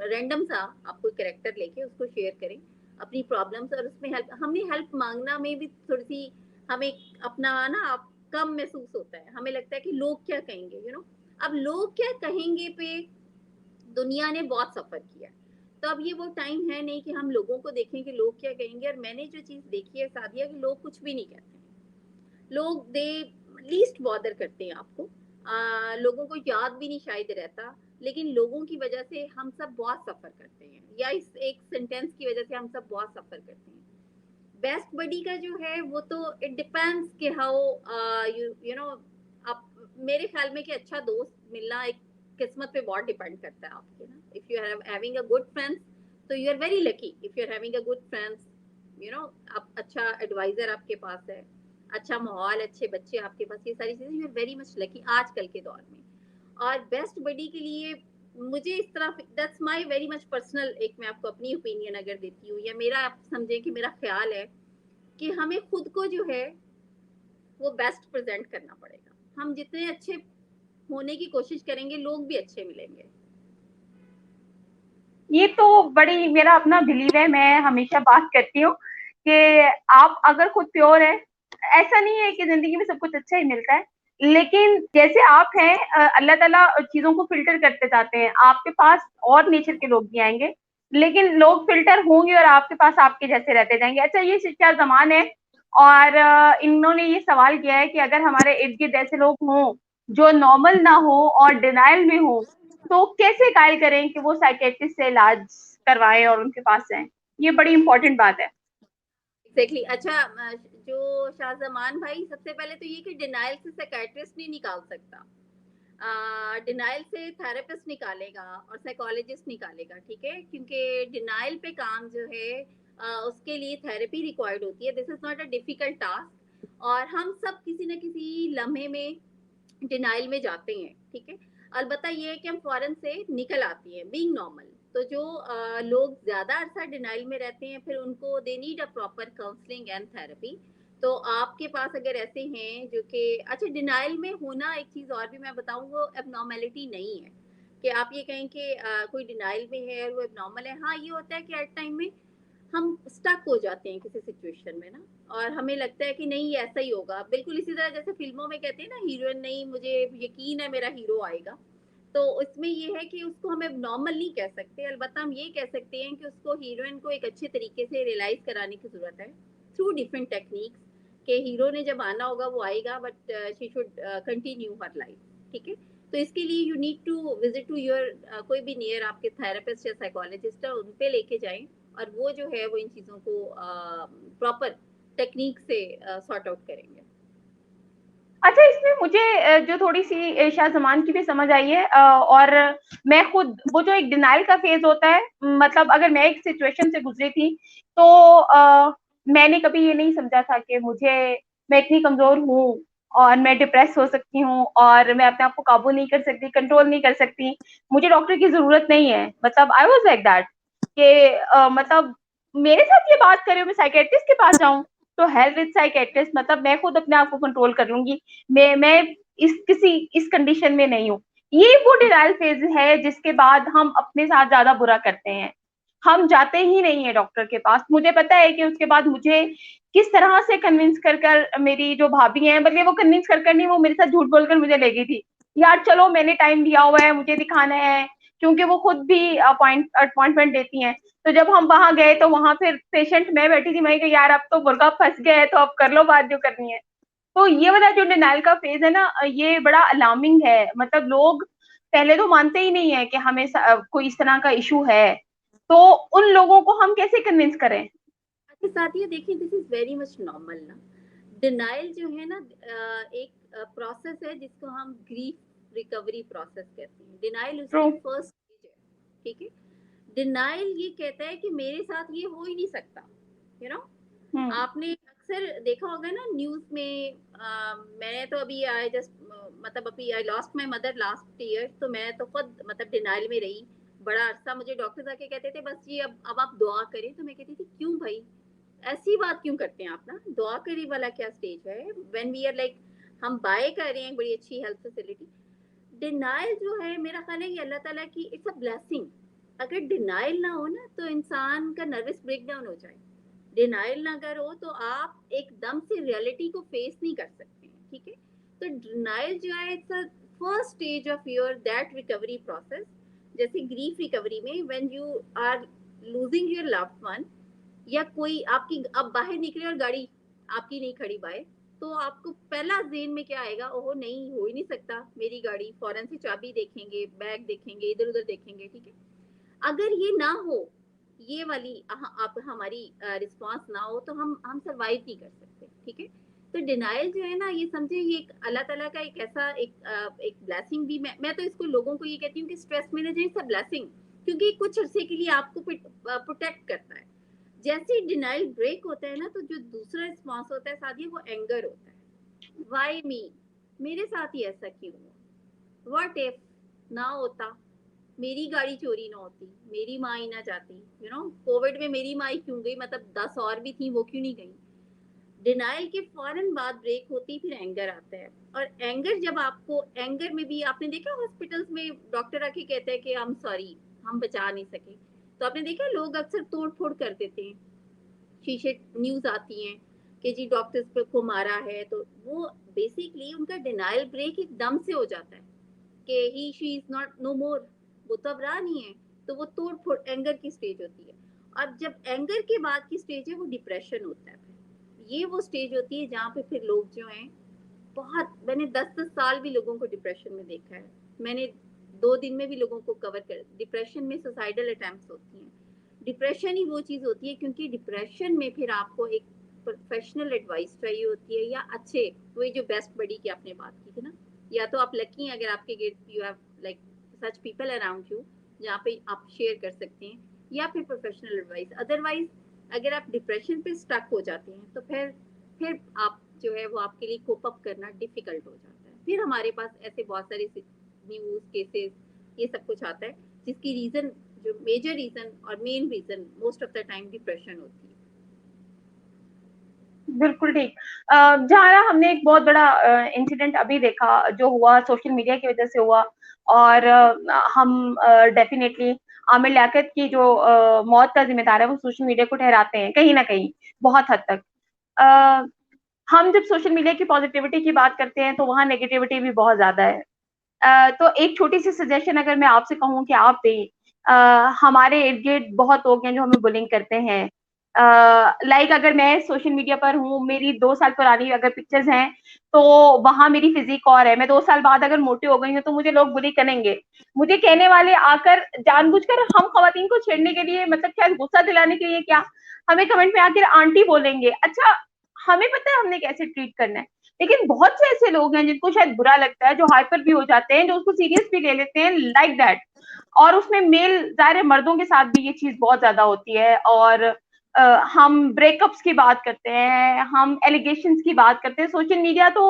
रैंडम सा आप कोई करेक्टर लेके उसको शेयर करें अपनी प्रॉब्लम्स, और उसमें हेल्प, हमने हेल्प मांगना में भी थोड़ी सी हमें अपना ना आप कम महसूस होता है, हमें लगता है कि लोग क्या कहेंगे, अब लोग क्या कहेंगे पे दुनिया ने बहुत सफर किया। तो अब ये वो टाइम है नहीं कि हम लोगों को देखें कि लोग क्या कहेंगे। और मैंने जो चीज देखी है सादिया कि लोग कुछ भी नहीं कहते, लोग दे लीस्ट बॉदर करते हैं आपको। लोगों को याद भी नहीं शायद रहता, लेकिन लोगों की वजह से हम सब बहुत सफर करते हैं, या इस एक सेंटेंस की वजह से हम सब बहुत सफर करते हैं। बेस्ट बडी का जो है वो तो इट डिपेंड्स कि हाउ यू नो आप, मेरे ख्याल में कि अच्छा दोस्त मिलना एक किस्मत पे बहुत डिपेंड करता है आपके ना। If you are having a good friends तो you are very lucky. If you are having a good friends, आप अच्छा एडवाइजर आपके पास है, अच्छा माहौल, अच्छे बच्चे आपके पास, ये सारी चीजें you are very much lucky आजकल के दौर में। और बेस्ट बडी के लिए मुझे इस तरह, that's my very much personal, एक मैं आपको अपनी ओपिनियन अगर देती हूँ, या मेरा आप समझें कि मेरा ख्याल है कि हमें खुद को जो है वो बेस्ट प्रेजेंट करना पड़ेगा। हम जितने अच्छे होने की कोशिश करेंगे लोग भी अच्छे मिलेंगे। ये तो बड़ी मेरा अपना बिलीव है, मैं हमेशा बात करती हूँ कि आप अगर खुद प्योर है, ऐसा नहीं है कि जिंदगी में सब कुछ अच्छा ही मिलता है, लेकिन जैसे आप हैं, अल्लाह ताला चीजों को फिल्टर करते जाते हैं, आपके पास और नेचर के लोग भी आएंगे लेकिन लोग फिल्टर होंगे और आपके पास आपके जैसे रहते जाएंगे। अच्छा, ये शिक्षा जमान है और इन्होंने ये सवाल किया है कि अगर हमारे इर्द गिर्द ऐसे लोग हों जो नॉर्मल ना हो और डिनाइल में हो, तो कैसे गाइड करें कि वो साइकेट्रिस्ट से इलाज करवाएं और उनके पास जाएं? ये बड़ी इंपॉर्टेंट बात है। एग्जैक्टली अच्छा जो शाहजमान भाई, सबसे पहले तो ये कि डिनाइल से साइकियाट्रिस्ट नहीं निकाल सकता, डिनाइल से थेरेपिस्ट निकालेगा और साइकोलॉजिस्ट निकालेगा, ठीक है, क्योंकि डिनाइल पे काम जो है उसके लिए थेरेपी रिक्वायर्ड होती है। This is not a difficult task, और हम सब किसी न किसी लम्हे में डिनाइल में जाते हैं, ठीक है। अलबत्ता ये है कि हम फौरन से निकल आती हैं बीइंग नॉर्मल। तो जो लोग ज्यादा अरसा डिनाइल में रहते हैं, फिर उनको they need a proper counselling and therapy. तो आपके पास अगर ऐसे हैं जो कि अच्छा डिनाइल में होना, एक चीज और भी मैं बताऊं, वो एबनॉर्मेलिटी नहीं है कि आप ये कहें कि कोई डिनाइल में है और वो एबनॉर्मल है। हाँ, ये होता है कि एट टाइम में हम स्टक हो जाते हैं किसी सिचुएशन में ना, और हमें लगता है कि नहीं ये ऐसा ही होगा, बिल्कुल इसी तरह जैसे फिल्मों में कहते हैं ना, हीरोइन नहीं, मुझे यकीन है मेरा हीरो आएगा। तो इसमें ये है कि उसको हम नॉर्मल नहीं कह सकते, अलबत्ता हम ये कह सकते हैं कि उसको, हीरोइन को एक अच्छे तरीके से रियलाइज कराने की जरूरत है थ्रू डिफरेंट टेक्निक्स, के हीरो ने जब आना होगा वो आएगा, but she should continue her life, ठीक है। तो इसके लिए you need to visit to your कोई भी नियर आपके थेरेपिस्ट या साइकोलॉजिस्ट है, उन पे लेके जाएं, और वो जो है वो इन चीजों को प्रॉपर टेक्निक से सॉर्ट आउट करेंगे। अच्छा, इसमें मुझे जो थोड़ी-सी शाहज़मान की भी समझ आई है, और मैं खुद वो जो एक डिनायल का फ़ेज़ होता है, मतलब अगर मैं एक सिचुएशन से गुज़री थी, तो मैंने कभी ये नहीं समझा था कि मैं इतनी कमज़ोर हूँ और मैं डिप्रेस हो सकती हूँ और मैं अपने आप को काबू नहीं कर सकती, कंट्रोल नहीं कर सकती, मुझे डॉक्टर की ज़रूरत नहीं है। मतलब आई वाज़ लाइक दैट कि मतलब मेरे साथ ये बात कर रहे हो, मैं साइकियाट्रिस्ट के पास जाऊँ? तो हेल्थ विद साइकियाट्रिस्ट, मतलब मैं खुद अपने आप को कंट्रोल कर लूँगी। मैं इस कंडीशन में नहीं हूँ। ये वो डिनायल फेज है जिसके बाद हम अपने साथ ज्यादा बुरा करते हैं, हम जाते ही नहीं है डॉक्टर के पास। मुझे पता है कि उसके बाद मुझे किस तरह से कन्विंस कर कर मेरी जो भाभी है, बल्कि वो कन्विंस कर कर नहीं, वो मेरे साथ झूठ बोलकर मुझे ले गई थी, यार चलो मैंने टाइम दिया हुआ है, मुझे दिखाना है, क्योंकि वो खुद भी अपॉइंटमेंट देती हैं। तो जब हम वहां गए तो वहां फिर पेशेंट मैं बैठी थी, मैं कि यार अब तो मुर्गा फंस गया है, तो अब कर लो बात जो करनी है। तो ये वाला जो डिनाइल का फेज है ना, ये बड़ा अलार्मिंग है। मतलब लोग पहले तो मानते ही नहीं है कि हमें कोई इस तरह का इशू है, तो उन लोगों को हम कैसे कन्विंस करें? के साथ ये देखिए, this is very much normal ना। डिनाइल जो है ना, एक प्रोसेस है जिसको हम ग्रीफ रिकवरी प्रोसेस कहते हैं। Denial true. उसकी फर्स्ट स्टेज है, ठीक है। डिनाइल ये कहता है कि मेरे साथ ये हो ही नहीं सकता, यू नो। हम्म। आपने अक्सर देखा होगा ना न्यूज में, मैंने तो अभी आई जस्ट, मतलब अभी I lost my mother last year, तो मैं तो खुद मतलब डिनाइल में रही बड़ा अरसा। मुझे डॉक्टर आके कहते थे बस ये अब आप दुआ करें, तो मैं कहती थी क्यों भाई, ऐसी बात क्यों करते हैं आप ना, दुआ करी वाला क्या स्टेज है, व्हेन वी आर लाइक हम बाय कर रहे हैं बड़ी अच्छी हेल्थ फैसिलिटी। डिनाइल जो है, मेरा ख्याल है कि अल्लाह ताला की इट्स अ ब्लेसिंग। अगर डिनाइल ना हो ना, तो इंसान का नर्वस ब्रेकडाउन हो जाए। डिनाइल ना अगर हो तो आप एकदम से रियलिटी को फेस नहीं कर सकते हैं, ठीक है। तो डिनाइल जो है, it's a first stage of your that recovery process. जैसे ग्रीफ रिकवरी में when you are losing your loved one, या कोई आपकी, अब बाहर निकले और गाड़ी आपकी नहीं खड़ी बाय, तो आपको पहला जेन में क्या आएगा, ओहो नहीं, हो ही नहीं सकता मेरी गाड़ी, फौरन से चाबी देखेंगे, बैग देखेंगे, इधर उधर देखेंगे, ठीक है। अगर ये ना हो, ये वाली आप हमारी रिस्पांस ना हो, तो हम सरवाइव नहीं कर सकते, ठीक है। तो डिनाइल जो है ना, ये समझे ये एक अल्लाह ताला का एक ऐसा एक ब्लेसिंग भी, मैं तो इसको लोगों को ये कहती हूँ कि स्ट्रेस मैनेजमेंट इज ब्लेसिंग, क्योंकि कुछ अरसे के लिए आपको प्रोटेक्ट करता है। जैसे ही डिनाइल ब्रेक होता है ना, तो जो दूसरा रिस्पॉन्स होता है साथ ही, वो एंगर होता है। वाई मी, मेरे साथ ही ऐसा क्यों हुआ, व्हाट इफ ना होता, मेरी गाड़ी चोरी ना होती, मेरी माँ ही ना जाती, यू नो, कोविड में मेरी माँ ही क्यों गई, मतलब 10 और भी थी, वो क्यों नहीं गई। डिनाइल के फौरन बाद ब्रेक होती, फिर एंगर आता है। और एंगर, जब आपको एंगर में भी, आपने देखा हॉस्पिटल्स में डॉक्टर आके कहते हैं कि हम सॉरी, हम बचा नहीं सके, तो आपने देखा लोग अक्सर तोड़ फोड़ कर देते हैं, शीशे, न्यूज आती हैं कि जी डॉक्टर्स को मारा है, तो वो बेसिकली उनका डिनाइल ब्रेक एकदम से हो जाता है कि ही शी इज नॉट नो मोर, वो तो अब रहा नहीं है। तो वो तोड़ फोड़ एंगर की स्टेज होती है। और जब एंगर के बाद की स्टेज है वो डिप्रेशन होता है। ये वो स्टेज होती है जहाँ पे फिर लोग जो हैं बहुत, मैंने 10-10 साल भी लोगों को डिप्रेशन में देखा है। मैंने 2 दिन में भी लोगों को कवर कर, डिप्रेशन में सुसाइडल अटेम्प्ट्स होती हैं। डिप्रेशन ही वो चीज़ होती है, क्योंकि डिप्रेशन में फिर आपको एक प्रोफेशनल एडवाइस चाहिए होती है, या अच्छे, वही जो बेस्ट बडी की आपने बात की थी ना, या तो आप लकी हैं अगर आपके get you have like such people around you जहाँ पे आप शेयर कर सकते हैं, या फिर प्रोफेशनल एडवाइस। अदरवाइज अगर आप डिप्रेशन पे स्टक हो जाते हैं तो फिर आप जो है वो आपके लिए कोप अप करना डिफिकल्ट हो जाता है। फिर हमारे पास ऐसे बहुत सारे न्यूज केसेस ये सब कुछ आता है, जिसकी रीजन, जो मेजर रीजन और main reason most of the time depression होती है। बिल्कुल ठीक। जहाँ हमने एक बहुत बड़ा इंसिडेंट अभी देखा जो हुआ सोशल मीडिया की वजह से हुआ, और हम डेफिनेटली आमिर लियाकत की जो मौत का जिम्मेदार है वो सोशल मीडिया को ठहराते हैं कहीं ना कहीं, बहुत हद तक। अ, हम जब सोशल मीडिया की पॉजिटिविटी की बात करते हैं तो वहाँ नेगेटिविटी भी बहुत ज्यादा है। तो एक छोटी सी सजेशन अगर मैं आपसे कहूँ कि आप दें, हमारे इर्द गिर्द बहुत लोग हैं जो हमें बुलिंग करते हैं। लाइक अगर मैं सोशल मीडिया पर हूँ, मेरी 2 साल पुरानी अगर पिक्चर्स हैं, तो वहां मेरी फिजिक और है, मैं 2 साल बाद अगर मोटी हो गई हूँ तो मुझे लोग बुली करेंगे। मुझे कहने वाले आकर जानबूझकर हम खवातीन को छेड़ने के लिए, मतलब क्या गुस्सा दिलाने के लिए, क्या हमें कमेंट में आकर आंटी बोलेंगे। अच्छा, हमें पता है हमने कैसे ट्रीट करना है, लेकिन बहुत से ऐसे लोग हैं जिनको शायद बुरा लगता है, जो हाइपर भी हो जाते हैं, जो उसको सीरियस भी ले लेते हैं लाइक दैट। और उसमें मेल, जाहिर है मर्दों के साथ भी ये चीज बहुत ज्यादा होती है। और हम ब्रेकअप्स की बात करते हैं, हम एलिगेशंस की बात करते हैं। सोशल मीडिया तो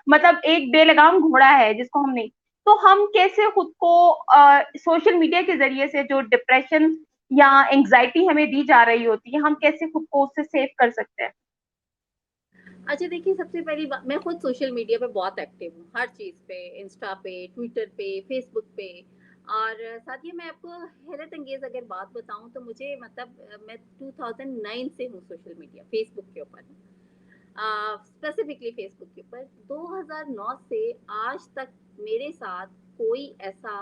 मतलब एक बेलगाम घोड़ा है जिसको हम नहीं, तो हम कैसे खुद को सोशल मीडिया के जरिए से जो डिप्रेशन या एंग्जाइटी हमें दी जा रही होती है, हम कैसे खुद को उससे सेव कर सकते हैं? अच्छा देखिए, सबसे पहली बात, मैं खुद सोशल मीडिया पे बहुत एक्टिव हूँ, हर चीज़ पे, इंस्टा पे, ट्विटर पे, फेसबुक पे। और साथ ही मैं आपको हैरत अंगेज अगर बात बताऊं तो मुझे मतलब मैं 2009 से हूँ सोशल मीडिया, फेसबुक के ऊपर, स्पेसिफिकली फेसबुक के ऊपर। 2009 से आज तक मेरे साथ कोई ऐसा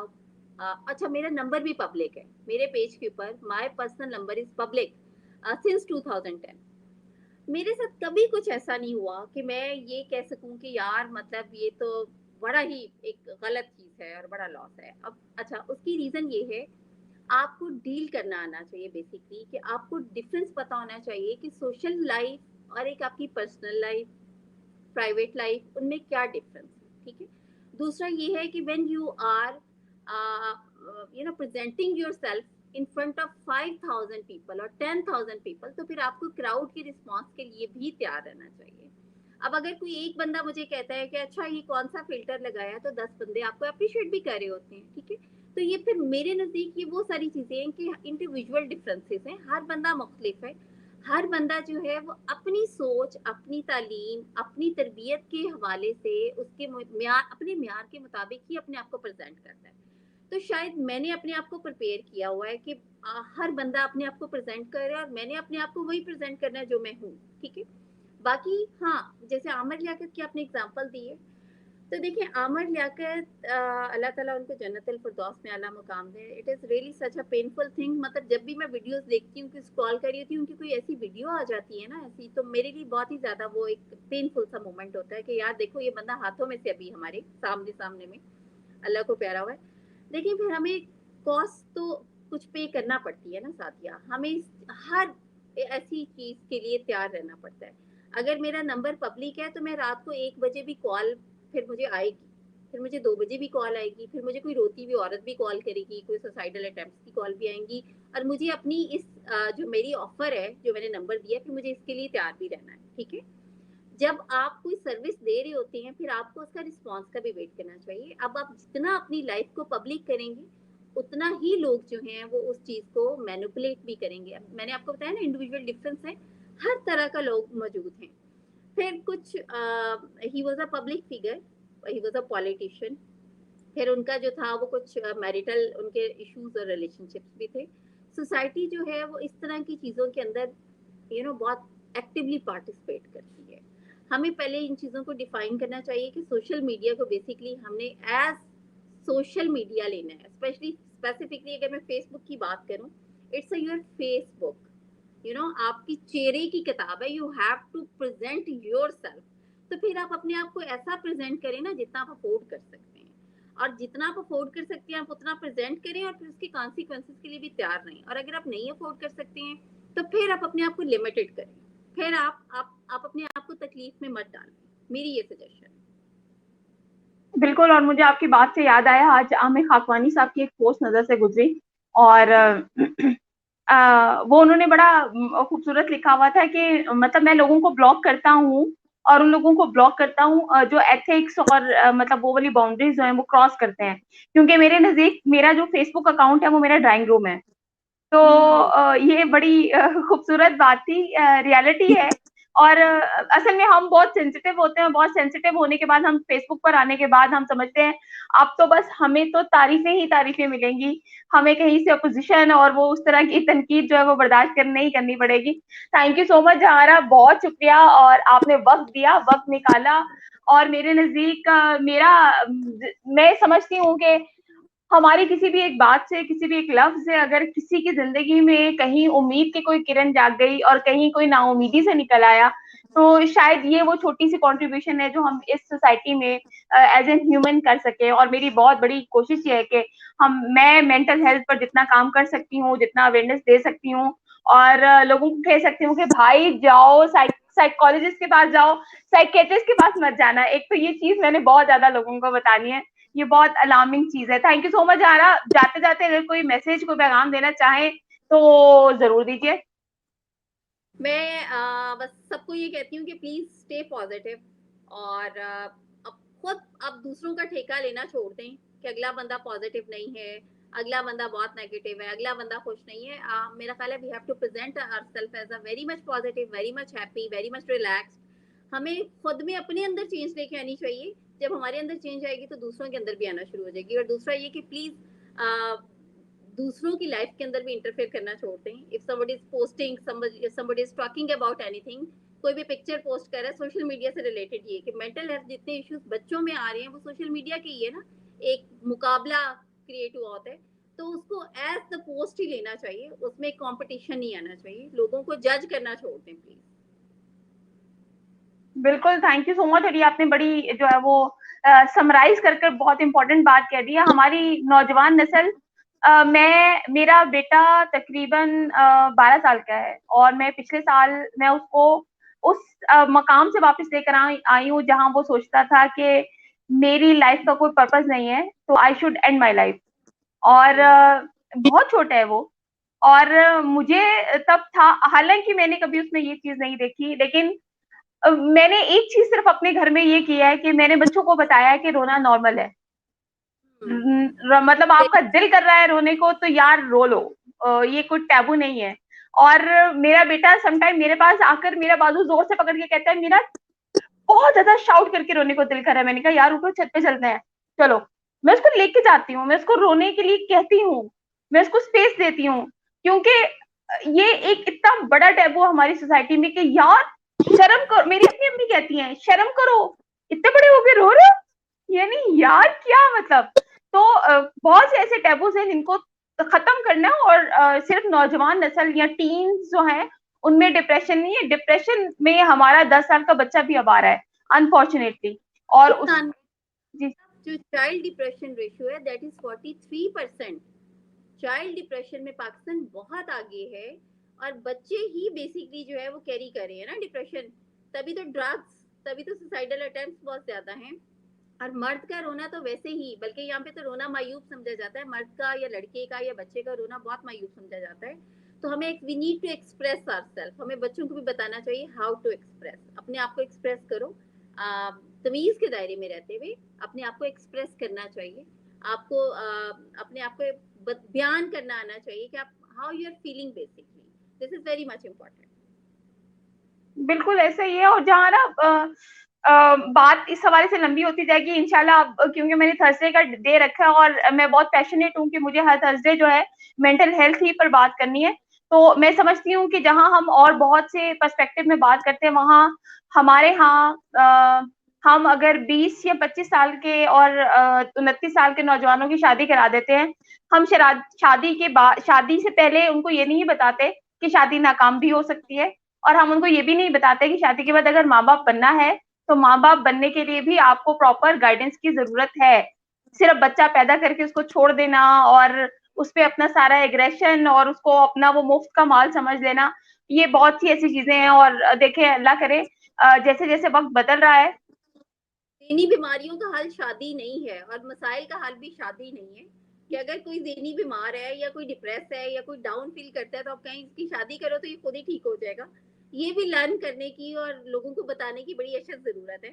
अच्छा, मेरा नंबर भी पब्लिक है मेरे पेज के ऊपर, my personal number is public since 2010। मेरे साथ कभी कुछ ऐसा नहीं हुआ कि मैं ये कह सकूं कि यार मतलब ये तो बड़ा ही एक गलत चीज है और बड़ा लॉस है। अब अच्छा, उसकी रीजन ये है, आपको डील करना आना चाहिए बेसिकली, कि आपको डिफरेंस पता होना चाहिए कि सोशल लाइफ और एक आपकी पर्सनल लाइफ, प्राइवेट लाइफ, उनमें क्या डिफरेंस है। ठीक है। दूसरा ये है कि when you are presenting yourself in front of 5,000 people और 10,000 पीपल, तो फिर आपको क्राउड के रिस्पॉन्स के लिए भी तैयार रहना चाहिए। अब अगर कोई एक बंदा मुझे कहता है कि अच्छा ये कौन सा फिल्टर लगाया, तो 10 बंदे आपको अप्रिशिएट भी कर रहे होते हैं। ठीक है। तो ये फिर मेरे नजदीक ये वो सारी चीजें हैं कि इंडिविजुअल डिफरेंसेस हैं, हर बंदा मुख्तलिफ है। हर बंदा जो है वो अपनी सोच, अपनी तालीम, अपनी तरबियत के हवाले से उसके म्यार, अपने म्यार के मुताबिक ही अपने आप को प्रेजेंट करता है। तो शायद मैंने अपने आप को प्रिपेयर किया हुआ है कि हर बंदा अपने आप को प्रेजेंट करे और मैंने अपने आप को वही प्रेजेंट करना है जो मैं हूँ। ठीक है। बाकी हाँ, जैसे आमिर लियाकत की आपने एग्जांपल दी है, तो देखिए आमिर लियाकत, अल्लाह ताला उनको जन्नतुल फिरदौस में आला मुकाम दे। It is really such a painful thing. मतलब जब भी मैं वीडियोस देखती हूँ कि स्क्रॉल कर रही होती हूँ कि कोई ऐसी वीडियो आ जाती है ना ऐसी, तो मेरे लिए बहुत ही ज़्यादा वो एक पेनफुल सा मोमेंट होता है कि यार देखो ये बंदा हाथों में से अभी हमारे सामने सामने में अल्लाह को प्यारा हुआ है। लेकिन फिर हमें कॉस्ट तो कुछ पे करना पड़ती है ना साथिया, हमें हर ऐसी चीज के लिए तैयार रहना पड़ता है। अगर मेरा नंबर पब्लिक है तो मैं रात को 1 बजे भी कॉल फिर मुझे आएगी, फिर मुझे 2 बजे भी कॉल आएगी, फिर मुझे कोई रोती हुई औरत भी कॉल करेगी, कोई सुसाइडल अटेम्प्ट की कॉल भी आएंगी। और मुझे अपनी इस जो मेरी ऑफर है, जो मैंने नंबर दिया, फिर मुझे इसके लिए तैयार भी रहना है। ठीक है। जब आप कोई सर्विस दे रहे होते हैं फिर आपको उसका रिस्पॉन्स का भी वेट करना चाहिए। अब आप जितना अपनी लाइफ को पब्लिक करेंगे उतना ही लोग जो हैं वो उस चीज को मैनिपुलेट भी करेंगे। अब मैंने आपको बताया ना, इंडिविजुअल डिफरेंस है, हर तरह का लोग मौजूद हैं। फिर कुछ he was a public figure, he was a politician. फिर उनका जो था वो कुछ मैरिटल उनके इश्यूज और रिलेशनशिप्स भी थे। सोसाइटी जो है वो इस तरह की चीजों के अंदर बहुत एक्टिवली पार्टिसिपेट करती है। हमें पहले इन चीज़ों को डिफाइन करना चाहिए कि सोशल मीडिया को बेसिकली हमने एज सोशल मीडिया लेना है, स्पेशली स्पेसिफिकली अगर मैं फेसबुक की बात करूं, it's a your Facebook, you know, आपकी चेहरे की किताब है, you have to present yourself. तो फिर आप अपने आप को ऐसा प्रेजेंट करें ना जितना आप अफोर्ड कर सकते हैं, और जितना आप अफोर्ड कर सकते हैं आप उतना प्रेजेंट करें, और फिर उसके कॉन्सिक्वेंसेस के लिए भी तैयार रहें। और अगर आप नहीं अफोर्ड कर सकते हैं तो फिर आप अपने आप को लिमिटेड करें, फिर आप अपने आप को तकलीफ में मत डालें। मेरी ये सजेशन। बिल्कुल, और मुझे आपकी बात से याद आया, आज आमिर खाकवानी साहब की एक पोस्ट नज़र से गुजरी, और वो उन्होंने बड़ा खूबसूरत लिखा हुआ था कि मतलब मैं लोगों को ब्लॉक करता हूँ, और उन लोगों को ब्लॉक करता हूँ जो एथिक्स और मतलब वो वाली बाउंड्रीज जो हैं वो क्रॉस करते हैं, क्योंकि मेरे नज़दीक मेरा जो फेसबुक अकाउंट है वो मेरा ड्राइंग रूम है। तो ये बड़ी खूबसूरत बात थी, रियलिटी है। और असल में हम बहुत सेंसिटिव होते हैं, बहुत सेंसिटिव होने के बाद हम फेसबुक पर आने के बाद हम समझते हैं अब तो बस हमें तो तारीफें ही तारीफें मिलेंगी, हमें कहीं से अपोजिशन और वो उस तरह की तनकीद जो है वो बर्दाश्त नहीं करनी पड़ेगी। थैंक यू सो मच जहारा, बहुत शुक्रिया, और आपने वक्त दिया, वक्त निकाला। और मेरे नजदीक मेरा मैं समझती हूँ कि हमारी किसी भी एक बात से, किसी भी एक लफ्ज से अगर किसी की जिंदगी में कहीं उम्मीद की कोई किरण जाग गई और कहीं कोई नाउमीदी से निकल आया, तो शायद ये वो छोटी सी कंट्रीब्यूशन है जो हम इस सोसाइटी में एज एन ह्यूमन कर सके। और मेरी बहुत बड़ी कोशिश ये है कि मैं मेंटल हेल्थ पर जितना काम कर सकती हूँ, जितना अवेयरनेस दे सकती हूँ, और लोगों को कह सकती हूँ कि भाई जाओ साइकोलॉजिस्ट के पास जाओ, साइकेट्रिस्ट के पास मत जाना। एक तो ये चीज मैंने बहुत ज्यादा लोगों को बतानी है, ये बहुत अलार्मिंग चीज है। थैंक यू सो मच आरा, जाते जाते अगर कोई मैसेज, कोई पैगाम देना चाहें तो जरूर दीजिए। मैं बस सबको ये कहती हूँ कि प्लीज स्टे पॉजिटिव, और अब खुद आप दूसरों का ठेका लेना छोड़ दें कि अगला बंदा पॉजिटिव नहीं है, अगला बंदा बहुत नेगेटिव है, अगला बंदा खुश नहीं है। मेरा ख्याल है we have to present ourselves as a very much positive, very much happy, very much relaxed. हमें खुद में अपने अंदर चेंज लेके आनी चाहिए। जब हमारे अंदर चेंज आएगी तो दूसरों के अंदर भी आना शुरू हो जाएगी। और दूसरा ये कि प्लीज दूसरों की लाइफ के अंदर भी इंटरफेयर करना छोड़ते हैं। If somebody is posting, somebody is talking about anything, कोई भी पिक्चर पोस्ट कर रहा है सोशल मीडिया से रिलेटेड, ये कि मेंटल हेल्थ जितने इश्यूज बच्चों में आ रहे हैं वो सोशल मीडिया के ही है ना, एक मुकाबला क्रिएट हुआ होता है। तो उसको एज द पोस्ट ही लेना चाहिए, उसमें कंपटीशन नहीं आना चाहिए। लोगों को जज करना छोड़ दें प्लीज। बिल्कुल, थैंक यू सो मच। और ये आपने बड़ी जो है वो समराइज कर बहुत इंपॉर्टेंट बात कह दी है। हमारी नौजवान नस्ल, मेरा बेटा तकरीबन 12 साल का है, और मैं पिछले साल मैं उसको उस मकाम से वापस लेकर आई हूँ जहां वो सोचता था कि मेरी लाइफ का कोई पर्पस नहीं है, तो I should and my life. और बहुत छोटा है वो, और मुझे तब था, हालांकि मैंने कभी उसमें ये चीज नहीं देखी, लेकिन मैंने एक चीज सिर्फ अपने घर में ये किया है कि मैंने बच्चों को बताया है कि रोना नॉर्मल है। मतलब आपका दिल कर रहा है रोने को तो यार रो लो, ये कोई टैबू नहीं है। और मेरा बेटा समटाइम मेरे पास आकर मेरा बाजू जोर से पकड़ के कहता है, मेरा बहुत ज्यादा शाउट करके रोने को दिल कर रहा है। मैंने कहा यार ऊपर छत पे चलते हैं, चलो। मैं उसको लेके जाती हूँ, मैं उसको रोने के लिए कहती हूँ, मैं उसको स्पेस देती हूँ, क्योंकि ये एक इतना बड़ा टैबू हमारी सोसाइटी में कि यार शर्म करो। मेरी अपनी अम्मी कहती हैं शर्म करो, इतने बड़े हो गए रो रहे हो, यानी यार क्या मतलब। तो बहुत से ऐसे टैबूज हैं जिनको खत्म करना है, और सिर्फ नौजवान नस्ल या टीन्स जो है उनमें डिप्रेशन नहीं है। डिप्रेशन में हमारा 10 साल का बच्चा भी अब आ रहा है अनफॉर्चुनेटली। और उस जी, जो चाइल्ड डिप्रेशन रेशियो है दैट इज 43%। चाइल्ड डिप्रेशन में पाकिस्तान बहुत आगे है, और बच्चे ही बेसिकली जो है वो कैरी कर रहे हैं ना डिप्रेशन। तभी तो ड्रग्स, तभी तो सुसाइडल अटेम्प्ट्स बहुत ज्यादा हैं। और मर्द का रोना तो वैसे ही, बल्कि यहाँ पे तो रोना मायूब समझा जाता है, मर्द का या लड़के का या बच्चे का रोना बहुत मायूब समझा जाता है। तो हमें we need to express ourselves. हमें बच्चों को भी बताना चाहिए हाउ टू एक्सप्रेस, अपने आप को एक्सप्रेस करो, तमीज के दायरे में रहते हुए अपने आप को एक्सप्रेस करना चाहिए। आपको अपने आप को बयान करना आना चाहिए कि आप how you are feeling basically. This is very much important. बिल्कुल ऐसा ही है। और जहाँ ना बात इस हवाले से लंबी होती जाएगी इंशाल्लाह, क्योंकि मैंने थर्सडे का डे रखा है और मैं बहुत पैशनेट हूँ कि मुझे हर थर्सडे जो है मेंटल हेल्थ ही पर बात करनी है। तो मैं समझती हूँ कि जहाँ हम और बहुत से पर्सपेक्टिव में बात करते हैं, वहाँ हमारे यहाँ हम अगर 20 या 25 साल के और 29 साल के नौजवानों की शादी करा देते हैं, हम शादी से पहले उनको ये नहीं बताते कि शादी नाकाम भी हो सकती है, और हम उनको ये भी नहीं बताते कि शादी के बाद अगर माँ-बाप बनना है, तो माँ-बाप बनने के लिए भी आपको प्रॉपर गाइडेंस की ज़रूरत है। सिर्फ बच्चा पैदा करके उसको छोड़ देना और उस पे अपना सारा एग्रेशन और उसको अपना वो मुफ्त का माल समझ लेना, ये बहुत सी ऐसी चीज़ें हैं। और देखिए अल्लाह करे जैसे-जैसे वक़्त बदल रहा है। ज़हनी बीमारियों का हल शादी नहीं है और मसाइल का हल भी शादी नहीं है, कि अगर कोई ज़हनी बीमार है या कोई डिप्रेस है या कोई डाउन फ़ील करता है तो आप कहें इसकी शादी करो तो ये खुद ही ठीक हो जाएगा। ये भी लर्न करने की और लोगों को बताने की बड़ी अशद ज़रूरत है,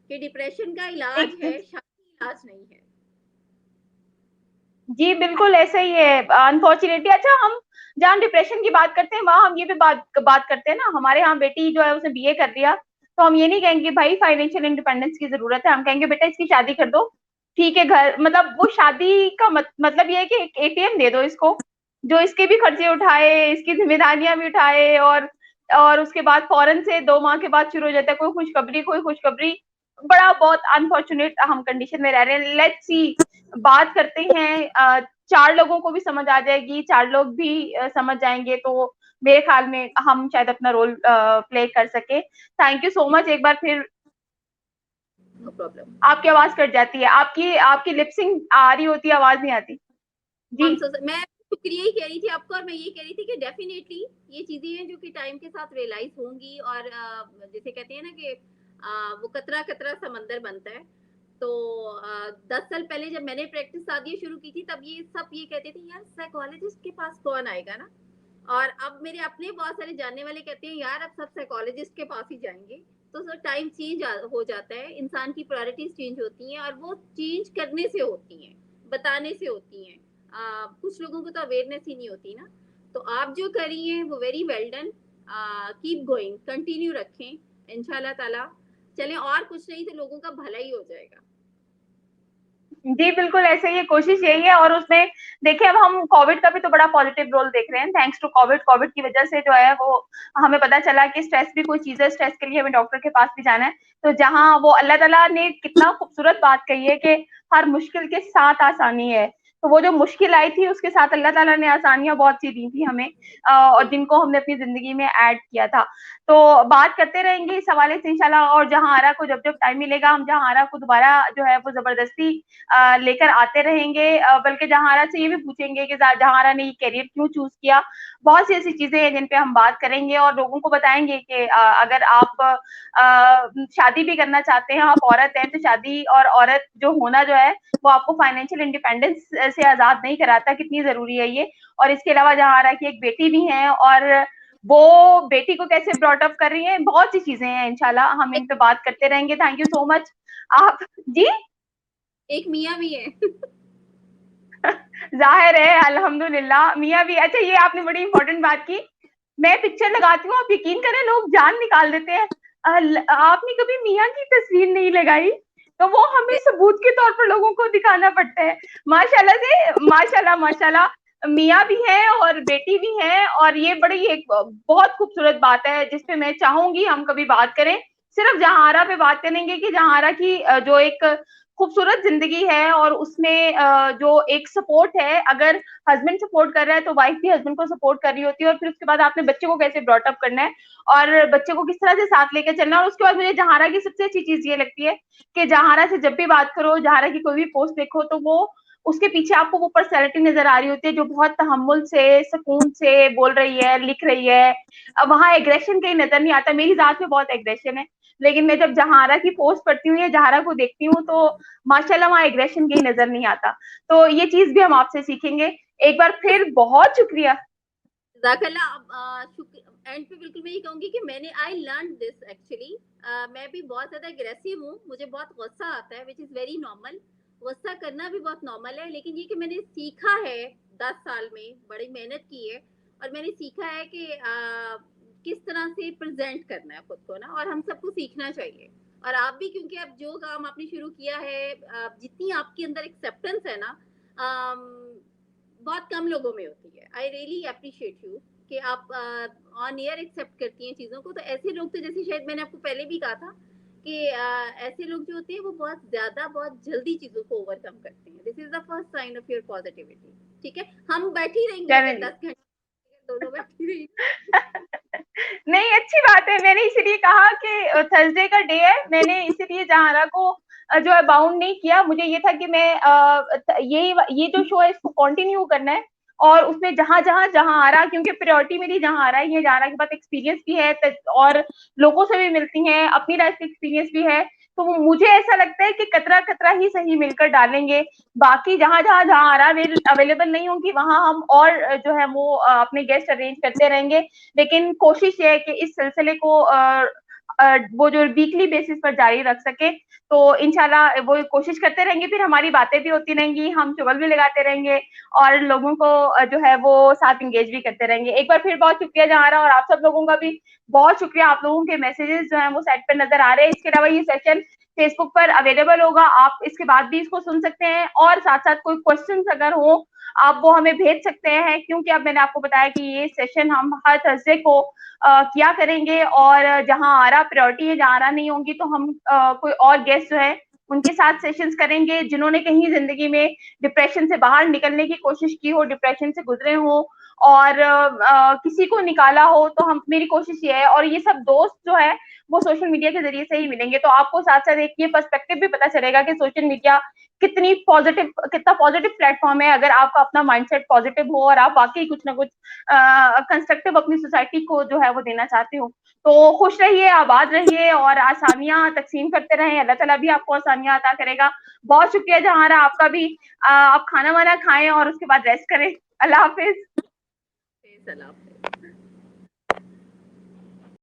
कि डिप्रेशन का इलाज एक है, शादी इलाज नहीं है। जी, बिल्कुल ऐसा ही है अनफॉर्च्यूनेटली। अच्छा, हम जहाँ डिप्रेशन की बात करते हैं, वहाँ हम ये भी बात बात करते हैं ना, हमारे यहाँ बेटी जो है उसने बीए कर लिया, तो हम ये नहीं कहेंगे भाई फाइनेंशियल इंडिपेंडेंस की ज़रूरत है, हम कहेंगे बेटा इसकी शादी कर दो, ठीक है घर मतलब वो शादी का मतलब ये है कि एक एटीएम दे दो इसको, जो इसके भी खर्चे उठाए, इसकी ज़िम्मेदारियाँ भी उठाए और उसके बाद फ़ौरन से 2 माह के बाद शुरू हो जाता है कोई खुशखबरी, बड़ा बहुत अनफॉर्च्यूनेट हम कंडीशन में रह रहे हैं। लेट्स सी बात करते हैं 4 लोगों को भी समझ आ जाएगी, 4 लोग भी समझ जाएँगे तो मेरे ख़्याल में हम शायद अपना रोल प्ले कर सकें। थैंक यू सो मच एक बार फिर। No problem. आपकी आवाज़ कट जाती है, आपकी आपकी लिप सिंक आ रही होती है, आवाज़ नहीं आती। आई जी। एम सो मैं शुक्रिया ही कह रही थी आपको, और मैं ये कह रही थी कि डेफिनेटली ये चीजें हैं जो कि टाइम के साथ रियलाइज होंगी, और जैसे कहते हैं ना कि वो कतरा कतरा समंदर बनता है। तो 10 साल पहले जब मैंने प्रैक्टिस शादी शुरू की थी तब ये सब ये कहते थे यार साइकोलॉजिस्ट के पास कौन आएगा ना। और अब मेरे अपने बहुत सारे जानने वाले कहते हैं यार अब सब साइकोलॉजिस्ट के पास ही जाएंगे। तो सर टाइम चेंज हो जाता है, इंसान की प्रायोरिटीज चेंज होती हैं, और वो चेंज करने से होती हैं, बताने से होती हैं। कुछ लोगों को तो अवेयरनेस ही नहीं होती ना। तो आप जो कर रही हैं वो very well done. Keep going, continue रखें इंशाल्लाह ताला। चलें, और कुछ नहीं तो लोगों का भला ही हो जाएगा। जी, बिल्कुल ऐसे ही है, कोशिश यही है। और उसमें देखिए अब हम कोविड का भी तो बड़ा पॉजिटिव रोल देख रहे हैं, थैंक्स टू कोविड। कोविड की वजह से जो है वो हमें पता चला कि स्ट्रेस भी कोई चीज़ है, स्ट्रेस के लिए हमें डॉक्टर के पास भी जाना है। तो जहाँ वो अल्लाह ताला ने कितना खूबसूरत बात कही है कि हर मुश्किल के साथ आसानी है। तो वो जो मुश्किल आई थी उसके साथ अल्लाह ताला ने आसानियाँ बहुत सी दी थी हमें और जिनको हमने अपनी ज़िंदगी में ऐड किया था। तो बात करते रहेंगे इस हवाले से इंशाल्लाह, और जहाँ-आरा को जब-जब टाइम मिलेगा हम जहाँ-आरा को दोबारा जो है वो ज़बरदस्ती लेकर आते रहेंगे। बल्कि जहाँ-आरा से ये भी पूछेंगे कि जहाँ-आरा ने ये करियर क्यों चूज़ किया। बहुत सी ऐसी चीज़ें हैं जिन पे हम बात करेंगे और लोगों को बताएँगे कि अगर आप शादी भी करना चाहते हैं, आप औरत हैं, तो शादी और औरत जो होना जो है, वो आपको फाइनेंशियल इंडिपेंडेंस से आज़ाद नहीं कराता, कितनी ज़रूरी है ये। और इसके अलावा जहाँ-आरा की एक बेटी भी है और वो बेटी को कैसे ब्रॉट अप कर रही हैं, बहुत सी चीज़ें हैं इंशाल्लाह हम इन पे बात करते रहेंगे। Thank you so much. आप जी? एक मियाँ भी है। ज़ाहिर है अल्हम्दुलिल्लाह मियाँ भी। अच्छा, ये आपने बड़ी इम्पोर्टेंट बात की। मैं पिक्चर लगाती हूँ, आप यकीन करें लोग जान निकाल देते हैं। आपने कभी मियाँ की तस्वीर नहीं लगाई? तो वो हमें सबूत के तौर पर लोगों को दिखाना पड़ता है। माशाल्लाह से माशाल्लाह माशाल्लाह मियाँ भी हैं और बेटी भी हैं, और ये बड़ी एक बहुत खूबसूरत बात है जिस पे मैं चाहूँगी हम कभी बात करें। सिर्फ जहाँ-आरा पे बात करेंगे कि जहाँ-आरा की जो एक खूबसूरत ज़िंदगी है और उसमें जो एक सपोर्ट है, अगर हस्बैंड सपोर्ट कर रहा है तो वाइफ भी हस्बैंड को सपोर्ट कर रही होती है, और फिर उसके बाद आपने बच्चे को कैसे ब्रॉट अप करना है और बच्चे को किस तरह से साथ लेकर चलना है। और उसके बाद मुझे जहारा की सबसे अच्छी चीज़ ये लगती है कि जहारा से जब भी बात करो, जहारा की कोई भी पोस्ट देखो तो वो उसके पीछे आपको वो पर्सनैलिटी नज़र आ रही होती है जो बहुत तहम्मुल से, सुकून से बोल रही है, लिख रही है। वहाँ एग्रेशन कहीं नज़र नहीं आता। मेरी ज़ात में बहुत एग्रेशन है, लेकिन मैं जब जहारा की पोस्ट पढ़ती हूँ या जहारा को देखती हूँ तो माशाल्लाह वहाँ एग्रेशन कहीं नज़र नहीं आता। तो ये चीज़ भी हम आपसे सीखेंगे। एक बार फिर बहुत शुक्रिया। जज़ाकल्लाह। एंड पे बिल्कुल मैं ये कहूँगी कि मैंने आई लर्न दिस एक्चुअली। मैं भी बहुत ज़्यादा एग्रेसिव हूँ, मुझे बहुत गुस्सा आता है व्हिच इज़ वेरी नॉर्मल। गुस्सा करना भी बहुत नॉर्मल है, लेकिन ये कि मैंने सीखा है 10 साल में, बड़ी मेहनत की है, और मैंने सीखा है कि किस तरह से प्रेज़ेंट करना है खुद को ना, और हम सबको सीखना चाहिए। और आप भी, क्योंकि अब जो काम आपने शुरू किया है, जितनी आपके अंदर एक्सेप्टेंस है ना, अम बहुत कम लोगों में होती है। आई रियली अप्रिशिएट यू कि आप ऑन एयर एक्सेप्ट करती हैं चीज़ों को। तो ऐसे लोग तो, जैसे शायद मैंने आपको पहले भी कहा था कि ऐसे लोग जो होते हैं वो बहुत जल्दी चीजों को ओवरकम करते हैं। This is the first sign of your positivity. ठीक है, हम बैठी रहेंगे अगर चलिए 10 घंटे दोनों बैठी रहेंगे। नहीं, अच्छी बात है। मैंने इसीलिए कहा कि थर्सडे का डे है, मैंने इसीलिए जहारा को जो है बाउंड नहीं किया। मुझे ये था कि मैं ये जो शो है इसको कंटिन्यू करना है, और उसमें जहां आ रहा, क्योंकि प्रायोरिटी मेरी जहां आ रहा है, ये जहां के पास एक्सपीरियंस भी है और लोगों से भी मिलती हैं, अपनी लाइफ का एक्सपीरियंस भी है, तो मुझे ऐसा लगता है कि कतरा कतरा ही सही मिलकर डालेंगे। बाकी जहां आ रहा अवेलेबल नहीं होंगी, वहां हम और जो है वो अपने गेस्ट अरेंज करते रहेंगे। लेकिन कोशिश ये है कि इस सिलसिले को वो जो वीकली बेसिस पर जारी रख सके, तो इंशाल्लाह वो कोशिश करते रहेंगे। फिर हमारी बातें भी होती रहेंगी, हम चुगल भी लगाते रहेंगे, और लोगों को जो है वो साथ इंगेज भी करते रहेंगे। एक बार फिर बहुत शुक्रिया जहारा, और आप सब लोगों का भी बहुत शुक्रिया। आप लोगों के मैसेजेस जो है वो साइट पर नजर आ रहे हैं। इसके अलावा ये सेशन फेसबुक पर अवेलेबल होगा, आप इसके बाद भी इसको सुन सकते हैं, और साथ साथ कोई क्वेश्चन अगर हो आप वो हमें भेज सकते हैं, क्योंकि अब मैंने आपको बताया कि ये सेशन हम हर थर्सडे को किया करेंगे, और जहां आ रहा प्रायोरिटी है, जहां आ रहा नहीं होंगी तो हम कोई और गेस्ट जो है उनके साथ सेशंस करेंगे, जिन्होंने कहीं जिंदगी में डिप्रेशन से बाहर निकलने की कोशिश की हो, डिप्रेशन से गुजरे हो, और किसी को निकाला हो, तो हम मेरी कोशिश ये है। और ये सब दोस्त जो है वो सोशल मीडिया के जरिए से ही मिलेंगे, तो आपको साथ साथ एक ये पर्सपेक्टिव भी पता चलेगा कि सोशल मीडिया कितना पॉजिटिव प्लेटफॉर्म है, अगर आपका अपना माइंडसेट पॉजिटिव हो और आप वाकई कुछ ना कुछ कंस्ट्रक्टिव अपनी सोसाइटी को जो है वो देना चाहते हो। तो खुश रहिए, आबाद रहिए, और आसानियां तकसीम करते रहें। अल्लाह ताला भी आपको आसानियां अता करेगा। बहुत शुक्रिया जहारा आपका भी। आप खाना वाना खाएं और उसके बाद रेस्ट करें। अल्लाह हाफिज। सलाम।